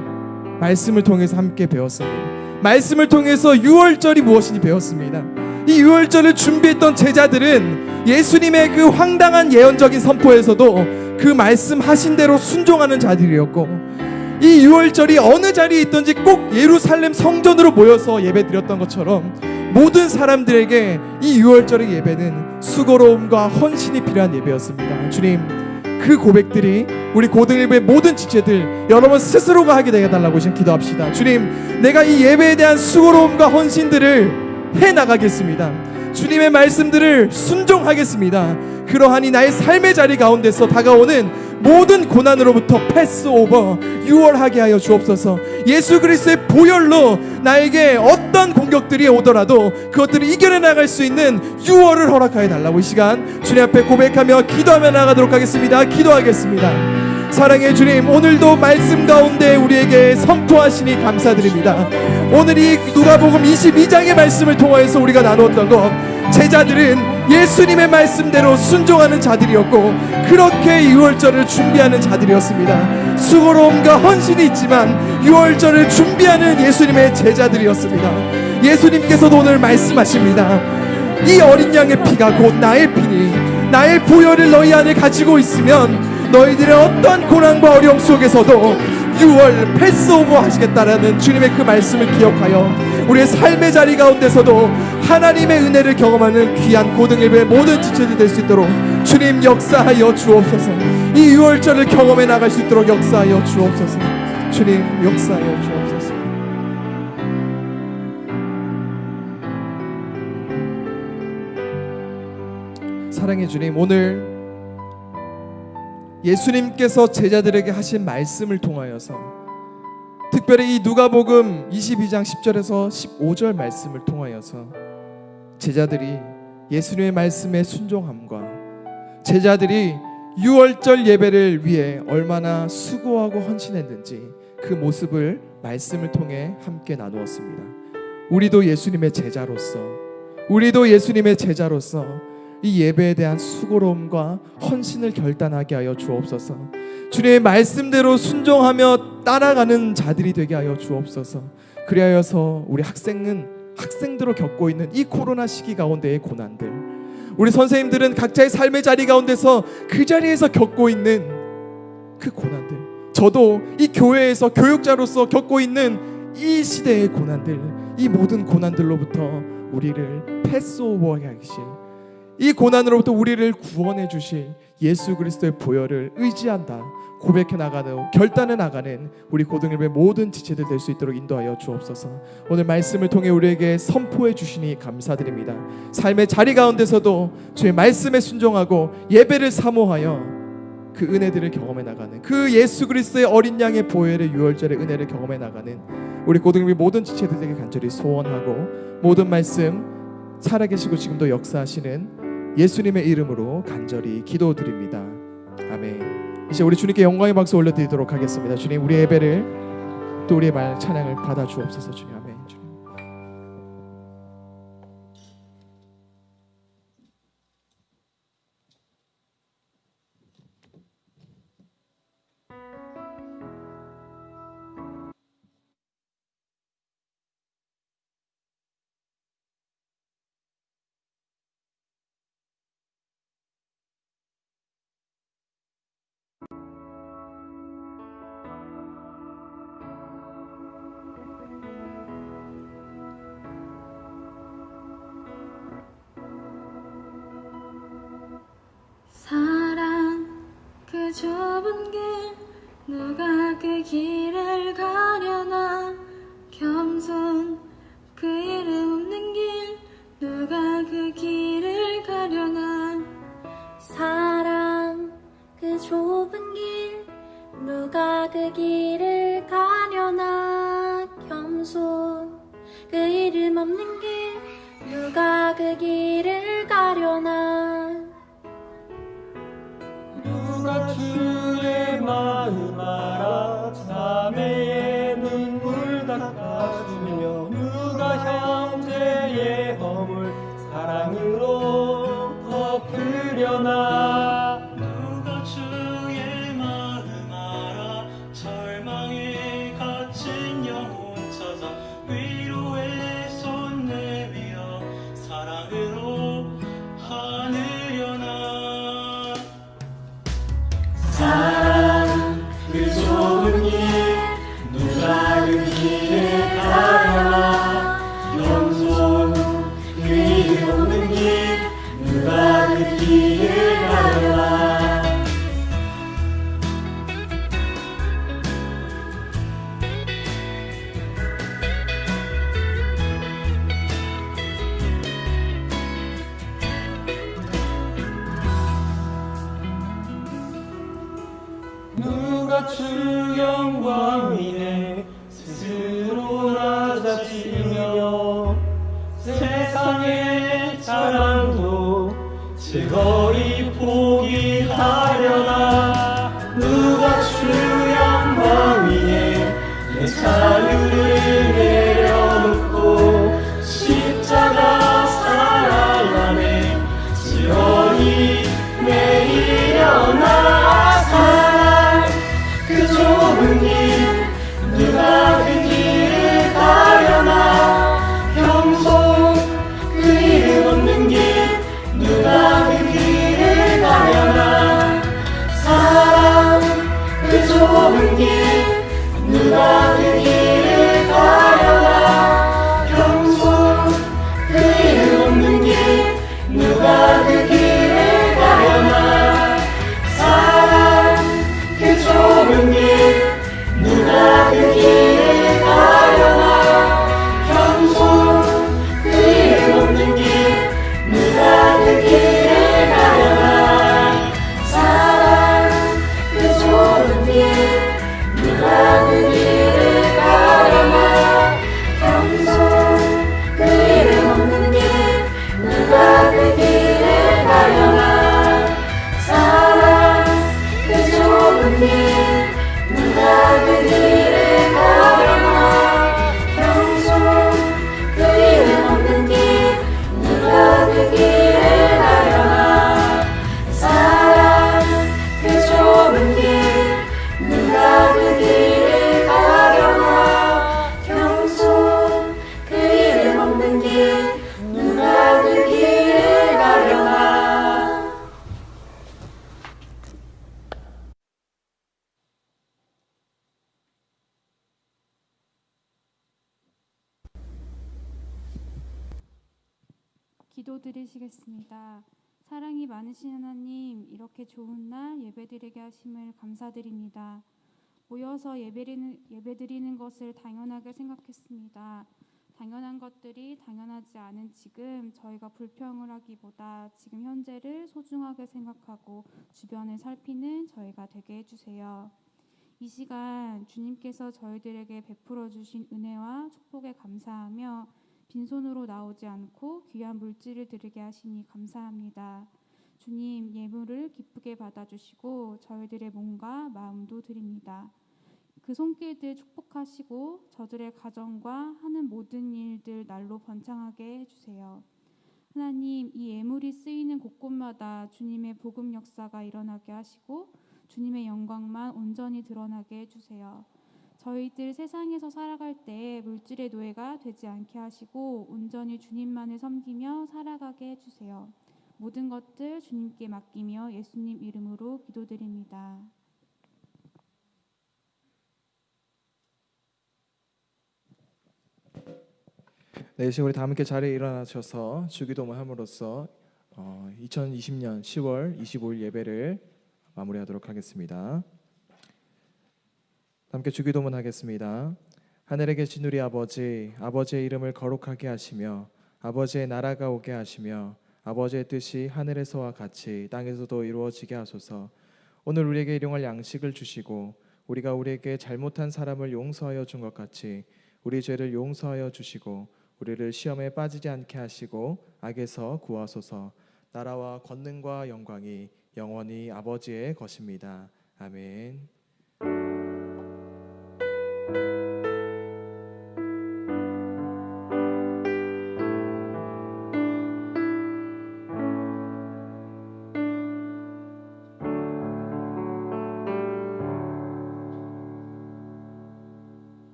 말씀을 통해서 함께 배웠습니다. 말씀을 통해서 6월절이 무엇인지 배웠습니다. 이 6월절을 준비했던 제자들은 예수님의 그 황당한 예언적인 선포에서도 그 말씀하신 대로 순종하는 자들이었고, 이 6월절이 어느 자리에 있든지 꼭 예루살렘 성전으로 모여서 예배 드렸던 것처럼 모든 사람들에게 이 6월절의 예배는 수고로움과 헌신이 필요한 예배였습니다. 주님, 그 고백들이 우리 고등일부의 모든 지체들 여러분 스스로가 하게 되어달라고 지금 기도합시다. 주님, 내가 이 예배에 대한 수고로움과 헌신들을 해나가겠습니다. 주님의 말씀들을 순종하겠습니다. 그러하니 나의 삶의 자리 가운데서 다가오는 모든 고난으로부터 패스오버 6월하게 하여 주옵소서. 예수 그리스도의 보혈로 나에게 어떤 공격들이 오더라도 그것들을 이겨내 나갈 수 있는 6월을 허락하여 달라고 이 시간 주님 앞에 고백하며 기도하며 나가도록 하겠습니다. 기도하겠습니다. 사랑의 주님, 오늘도 말씀 가운데 우리에게 선포하시니 감사드립니다. 오늘 이 누가복음 22장의 말씀을 통하여서 우리가 나누었던 것, 제자들은 예수님의 말씀대로 순종하는 자들이었고 그렇게 6월절을 준비하는 자들이었습니다. 수고로움과 헌신이 있지만 6월절을 준비하는 예수님의 제자들이었습니다. 예수님께서도 오늘 말씀하십니다. 이 어린 양의 피가 곧 나의 피니 나의 보혈을 너희 안에 가지고 있으면 너희들의 어떤 고난과 어려움 속에서도 6월 패스오버 하시겠다라는 주님의 그 말씀을 기억하여 우리의 삶의 자리 가운데서도 하나님의 은혜를 경험하는 귀한 고등일부의 모든 지체들이 될 수 있도록 주님 역사하여 주옵소서. 이 6월절을 경험해 나갈 수 있도록 역사하여 주옵소서. 주님 역사하여 주옵소서. 사랑의 주님, 오늘 예수님께서 제자들에게 하신 말씀을 통하여서 특별히 이 누가복음 22장 10절에서 15절 말씀을 통하여서 제자들이 예수님의 말씀에 순종함과 제자들이 6월절 예배를 위해 얼마나 수고하고 헌신했는지 그 모습을 말씀을 통해 함께 나누었습니다. 우리도 예수님의 제자로서 이 예배에 대한 수고로움과 헌신을 결단하게 하여 주옵소서. 주님의 말씀대로 순종하며 따라가는 자들이 되게 하여 주옵소서. 그리하여서 우리 학생들로 겪고 있는 이 코로나 시기 가운데의 고난들, 우리 선생님들은 각자의 삶의 자리 가운데서 그 자리에서 겪고 있는 그 고난들, 저도 이 교회에서 교육자로서 겪고 있는 이 시대의 고난들, 이 모든 고난들로부터 우리를 패스오버하게 하실 이 고난으로부터 우리를 구원해 주실 예수 그리스도의 보혈을 의지한다 고백해 나가는, 결단해 나가는 우리 고등일배 모든 지체들 될 수 있도록 인도하여 주옵소서. 오늘 말씀을 통해 우리에게 선포해 주시니 감사드립니다. 삶의 자리 가운데서도 주의 말씀에 순종하고 예배를 사모하여 그 은혜들을 경험해 나가는, 그 예수 그리스도의 어린 양의 보혈의 유월절의 은혜를 경험해 나가는 우리 고등일배 모든 지체들에게 간절히 소원하고, 모든 말씀 살아계시고 지금도 역사하시는 예수님의 이름으로 간절히 기도드립니다. 아멘. 이제 우리 주님께 영광의 박수 올려드리도록 하겠습니다. 주님, 우리 예배를 또 우리의 말 찬양을 받아 주옵소서. 주님, 아멘. 주님. 사랑 그 좁은 길 누가 그 길을 가려나 겸손 그 이름 없는 길 누가 그 길을 가려나 사랑 그 좁은 길 누가 그 길을 가려나 겸손 그 이름 없는 길 누가 그 길을 가려나 누가 주의 마음 알아 자매의 눈물 닦아주며 누가 형제의 허물 사랑으로 덮으려나 누가 주의 마음 알아 절망에 갇힌 영혼 찾아 위로의 손 내밀어 사랑으로 안으려나 사랑 그 좁은 길 누가 그 길을 가려나 겸손 그 이름 없는 길 누가 그 길을 가려나 누가 주 영광 위에 스스로 낮아지며 세상의 자랑도 즐거이 포기하려나 누가 주 영광 위에 내 자유를 내려놓고 십자가 사랑 안에 즐거이 내리려나 사랑 그 좁은 길 누가 그 길을 가려나 겸손 그 이름 없는 길 누가 그 길을 가려나 사랑 그 좁은 길 누가 그 길을 가려나 겸손 그 이름 없는 길 누가 그 길을 가려나 사랑 그 좁은 길 누가 그 길을 가려나 겸손 그 이름 없는 길 누가 그 길을 가려나 사랑 그 좁은 길 누가 그 길을 가려나 겸손 그 이름 없는 길 누가 그 길을 가려나 사랑 그 좁은 길 누가 그 길을 가려나 겸손 그 이름 없는 길 누가 그 길을 가려나 사랑 그 좁은 길 누가 그 길을 가려나 겸손 그 이름 없는 길 누가 그 길을 가려나 기도 드리시겠습니다. 사랑이 많으신 하나님, 이렇게 좋은 날 예배드리게 하심을 감사드립니다. 모여서 예배드리는 것을 당연하게 생각했습니다. 당연한 것들이 당연하지 않은 지금 저희가 불평을 하기보다 지금 현재를 소중하게 생각하고 주변을 살피는 저희가 되게 해주세요. 이 시간 주님께서 저희들에게 베풀어 주신 은혜와 축복에 감사하며 빈손으로 나오지 않고 귀한 물질을 드리게 하시니 감사합니다. 주님, 예물을 기쁘게 받아주시고 저희들의 몸과 마음도 드립니다. 그 손길들 축복하시고 저들의 가정과 하는 모든 일들 날로 번창하게 해주세요. 하나님, 이 예물이 쓰이는 곳곳마다 주님의 복음 역사가 일어나게 하시고 주님의 영광만 온전히 드러나게 해주세요. 저희들 세상에서 살아갈 때 물질의 노예가 되지 않게 하시고 온전히 주님만을 섬기며 살아가게 해주세요. 모든 것들 주님께 맡기며 예수님 이름으로 기도드립니다. 네, 지금 우리 다 함께 자리에 일어나셔서 주기도문 함으로써 2020년 10월 25일 예배를 마무리하도록 하겠습니다. 함께 주기도문 하겠습니다. 하늘에 계신 우리 아버지, 아버지의 이름을 거룩하게 하시며 아버지의 나라가 오게 하시며 아버지의 뜻이 하늘에서와 같이 땅에서도 이루어지게 하소서. 오늘 우리에게 일용할 양식을 주시고 우리가 우리에게 잘못한 사람을 용서하여 준 것 같이 우리 죄를 용서하여 주시고 우리를 시험에 빠지지 않게 하시고 악에서 구하소서. 나라와 권능과 영광이 영원히 아버지의 것입니다. 아멘.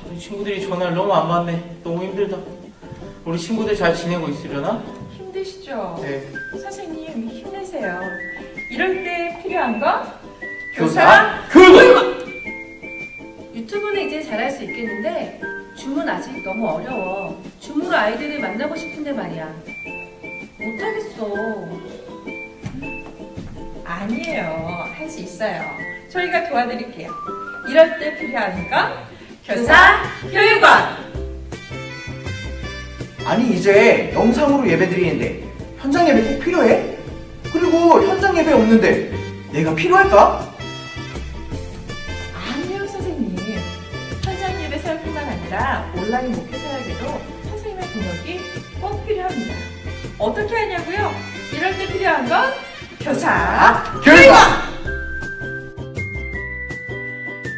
우리 친구들이 전화를 너무 안 받네. 너무 힘들다. 우리 친구들 잘 지내고 있으려나? 힘드시죠? 네. 선생님 힘내세요. 이럴 때 필요한 건 교사 교육! 유튜브는 이제 잘할 수 있겠는데 줌은 아직 너무 어려워. 줌으로 아이들을 만나고 싶은데 말이야. 못하겠어. 아니에요. 할 수 있어요. 저희가 도와드릴게요. 이럴 때 필요한 건 교사 교육원! 아니 이제 영상으로 예배 드리는데 현장 예배 꼭 필요해? 그리고 현장 예배 없는데 내가 필요할까? 아니요 선생님. 현장 예배 사역뿐만 아니라 온라인 목회 사역에도 선생님의 동역이 꼭 필요합니다. 어떻게 하냐고요? 이럴 때 필요한 건 교사 교육원!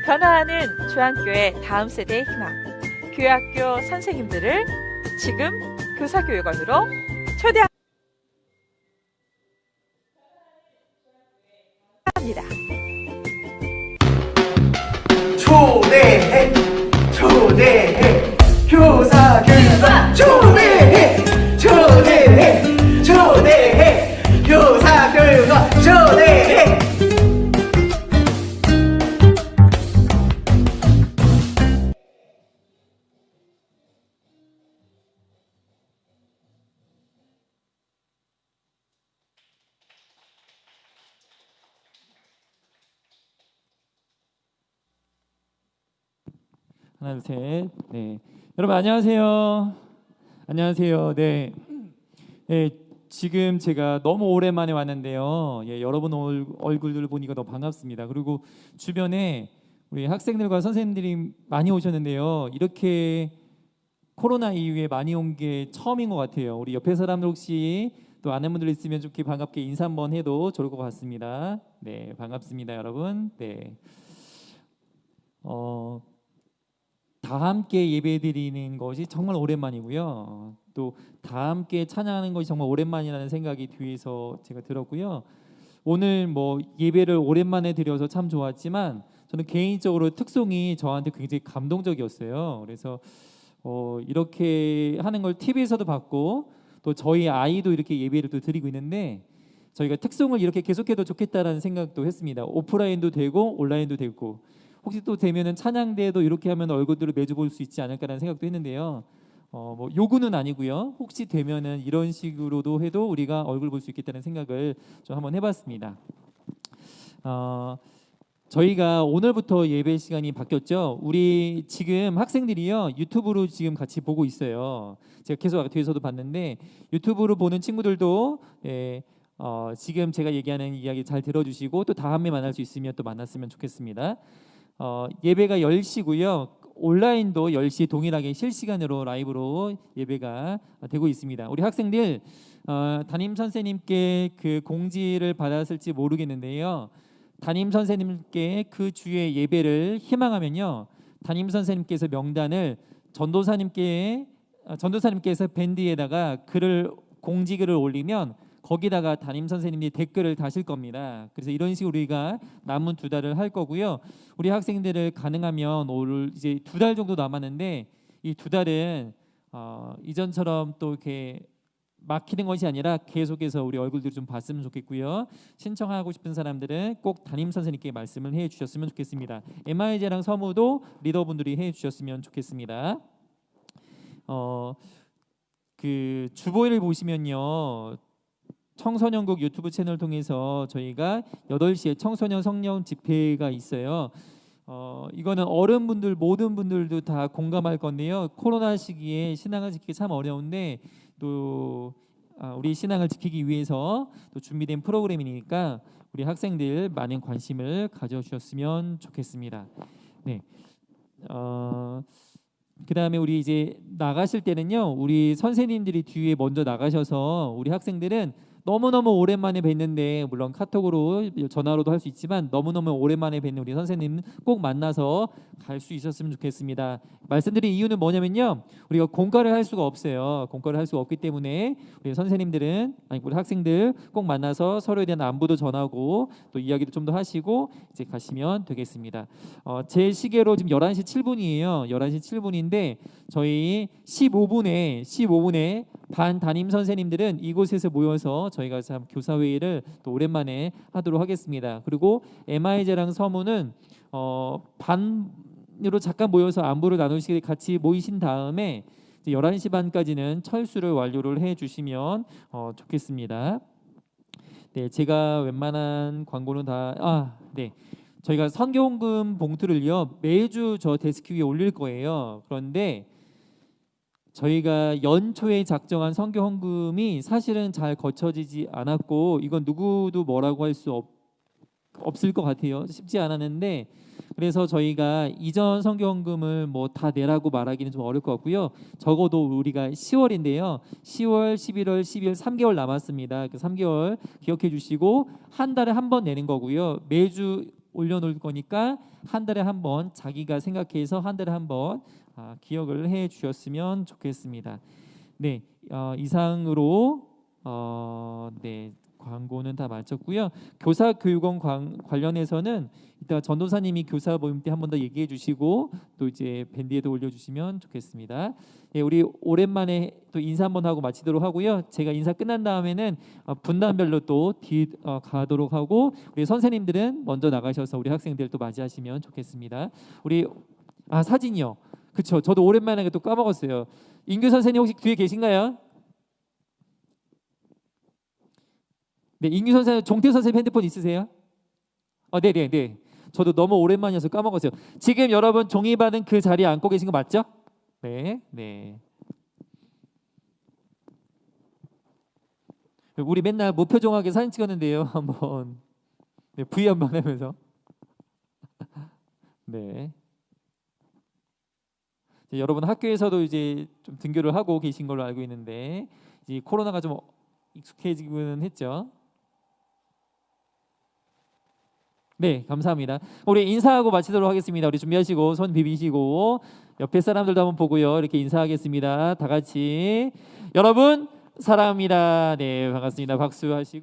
변화하는 주한교회 다음 세대의 희망. 교회학교 선생님들을 지금 교사교육원으로 초대합니다. 초대해 초대해 교사 교육원 초대해 초대해 초대해 교사 교육원 초대해. 하나, 둘, 셋. 네, 여러분 안녕하세요. 안녕하세요. 네, 지금 제가 너무 오랜만에 왔는데요. 여러분 얼굴들 보니까 너무 반갑습니다. 그리고 주변에 우리 학생들과 선생님들이 많이 오셨는데요. 이렇게 코로나 이후에 많이 온 게 처음인 것 같아요. 우리 옆에 사람들 혹시 또 아는 분들 있으면 좋게 반갑게 인사 한번 해도 좋을 것 같습니다. 네, 반갑습니다, 여러분. 네. 다 함께 예배드리는 것이 정말 오랜만이고요. 또 다 함께 찬양하는 것이 정말 오랜만이라는 생각이 뒤에서 제가 들었고요. 오늘 뭐 예배를 오랜만에 드려서 참 좋았지만 저는 개인적으로 특송이 저한테 굉장히 감동적이었어요. 그래서 이렇게 하는 걸 TV에서도 봤고 또 저희 아이도 이렇게 예배를 또 드리고 있는데 저희가 특성을 이렇게 계속해도 좋겠다라는 생각도 했습니다. 오프라인도 되고 온라인도 되고 혹시 또 되면은 찬양대도 이렇게 하면 얼굴들을 매주 볼 수 있지 않을까라는 생각도 했는데요. 뭐 요구는 아니고요. 혹시 되면은 이런 식으로도 해도 우리가 얼굴 볼 수 있겠다는 생각을 좀 한번 해봤습니다. 저희가 오늘부터 예배 시간이 바뀌었죠. 우리 지금 학생들이요 유튜브로 지금 같이 보고 있어요. 제가 계속 뒤에서도 봤는데 유튜브로 보는 친구들도 지금 제가 얘기하는 이야기 잘 들어주시고 또 다음에 만날 수 있으면 또 만났으면 좋겠습니다. 예배가 10시고요. 온라인도 10시 동일하게 실시간으로 라이브로 예배가 되고 있습니다. 우리 학생들 담임 선생님께 그 공지를 받았을지 모르겠는데요. 담임 선생님께 그 주의 예배를 희망하면요. 담임 선생님께서 명단을 전도사님께서 밴드에다가 공지글을 올리면 거기다가 담임 선생님이 댓글을 다실 겁니다. 그래서 이런 식으로 우리가 남은 2달을 할 거고요. 우리 학생들을 가능하면 올 이제 2달 정도 남았는데 이 2달은 이전처럼 또 이렇게 막히는 것이 아니라 계속해서 우리 얼굴들 좀 봤으면 좋겠고요. 신청하고 싶은 사람들은 꼭 담임 선생님께 말씀을 해 주셨으면 좋겠습니다. MI제랑 서무도 리더분들이 해 주셨으면 좋겠습니다. 그 주보를 보시면요. 청소년국 유튜브 채널 통해서 저희가 8시에 청소년 성령 집회가 있어요. 이거는 어른분들 모든 분들도 다 공감할 건데요. 코로나 시기에 신앙을 지키기 참 어려운데 또 우리 신앙을 지키기 위해서 또 준비된 프로그램이니까 우리 학생들 많은 관심을 가져주셨으면 좋겠습니다. 네. 그다음에 우리 이제 나가실 때는요. 우리 선생님들이 뒤에 먼저 나가셔서 우리 학생들은 너무너무 오랜만에 뵀는데 물론 카톡으로 전화로도 할 수 있지만 너무너무 오랜만에 뵙는 우리 선생님 꼭 만나서 갈 수 있었으면 좋겠습니다. 말씀드린 이유는 뭐냐면요. 우리가 공과를 할 수가 없어요. 공과를 할 수가 없기 때문에 우리 선생님들은 우리 학생들 꼭 만나서 서로에 대한 안부도 전하고 또 이야기도 좀 더 하시고 이제 가시면 되겠습니다. 제 시계로 지금 11시 7분이에요. 11시 7분인데 저희 15분에 반 담임 선생님들은 이곳에서 모여서 저희가 참 교사회의를 또 오랜만에 하도록 하겠습니다. 그리고 MI제랑 서무는 반으로 잠깐 모여서 안부를 나누시게 같이 모이신 다음에 이제 11시 반까지는 철수를 완료를 해주시면 좋겠습니다. 네, 제가 웬만한 광고는 네. 저희가 선교헌금 봉투를요 매주 저 데스크 위에 올릴 거예요. 그런데 저희가 연초에 작정한 선교헌금이 사실은 잘 거쳐지지 않았고 이건 누구도 뭐라고 할 수 없을 것 같아요. 쉽지 않았는데 그래서 저희가 이전 선교헌금을 뭐 다 내라고 말하기는 좀 어려울 것 같고요. 적어도 우리가 10월인데요. 10월, 11월, 12월 3개월 남았습니다. 그 3개월 기억해 주시고 한 달에 한 번 내는 거고요. 매주 올려놓을 거니까 한 달에 한 번 자기가 생각해서 한 달에 한 번 기억을 해 주셨으면 좋겠습니다. 네, 이상으로 네 광고는 다 마쳤고요. 교사교육원 관련해서는 이따 전도사님이 교사 모임 때 한 번 더 얘기해 주시고 또 이제 밴드에도 올려주시면 좋겠습니다. 네, 우리 오랜만에 또 인사 한번 하고 마치도록 하고요. 제가 인사 끝난 다음에는 분단별로 또 가도록 하고 우리 선생님들은 먼저 나가셔서 우리 학생들 또 맞이하시면 좋겠습니다. 우리 사진이요. 그렇죠. 저도 오랜만에 또 까먹었어요. 인규 선생님 혹시 뒤에 계신가요? 네, 인규 선생님, 종태 선생님 핸드폰 있으세요? 네. 저도 너무 오랜만이어서 까먹었어요. 지금 여러분 종이 받은 그 자리에 앉고 계신 거 맞죠? 네. 우리 맨날 무표정하게 사진 찍었는데요. 한번 V 한번 하면서. 네. 여러분 학교에서도 이제 좀 등교를 하고 계신 걸로 알고 있는데 이제 코로나가 좀 익숙해지기는 했죠. 네, 감사합니다. 우리 인사하고 마치도록 하겠습니다. 우리 준비하시고 손 비비시고 옆에 사람들도 한번 보고요. 이렇게 인사하겠습니다. 다 같이 여러분 사랑합니다. 네, 반갑습니다. 박수 하시고.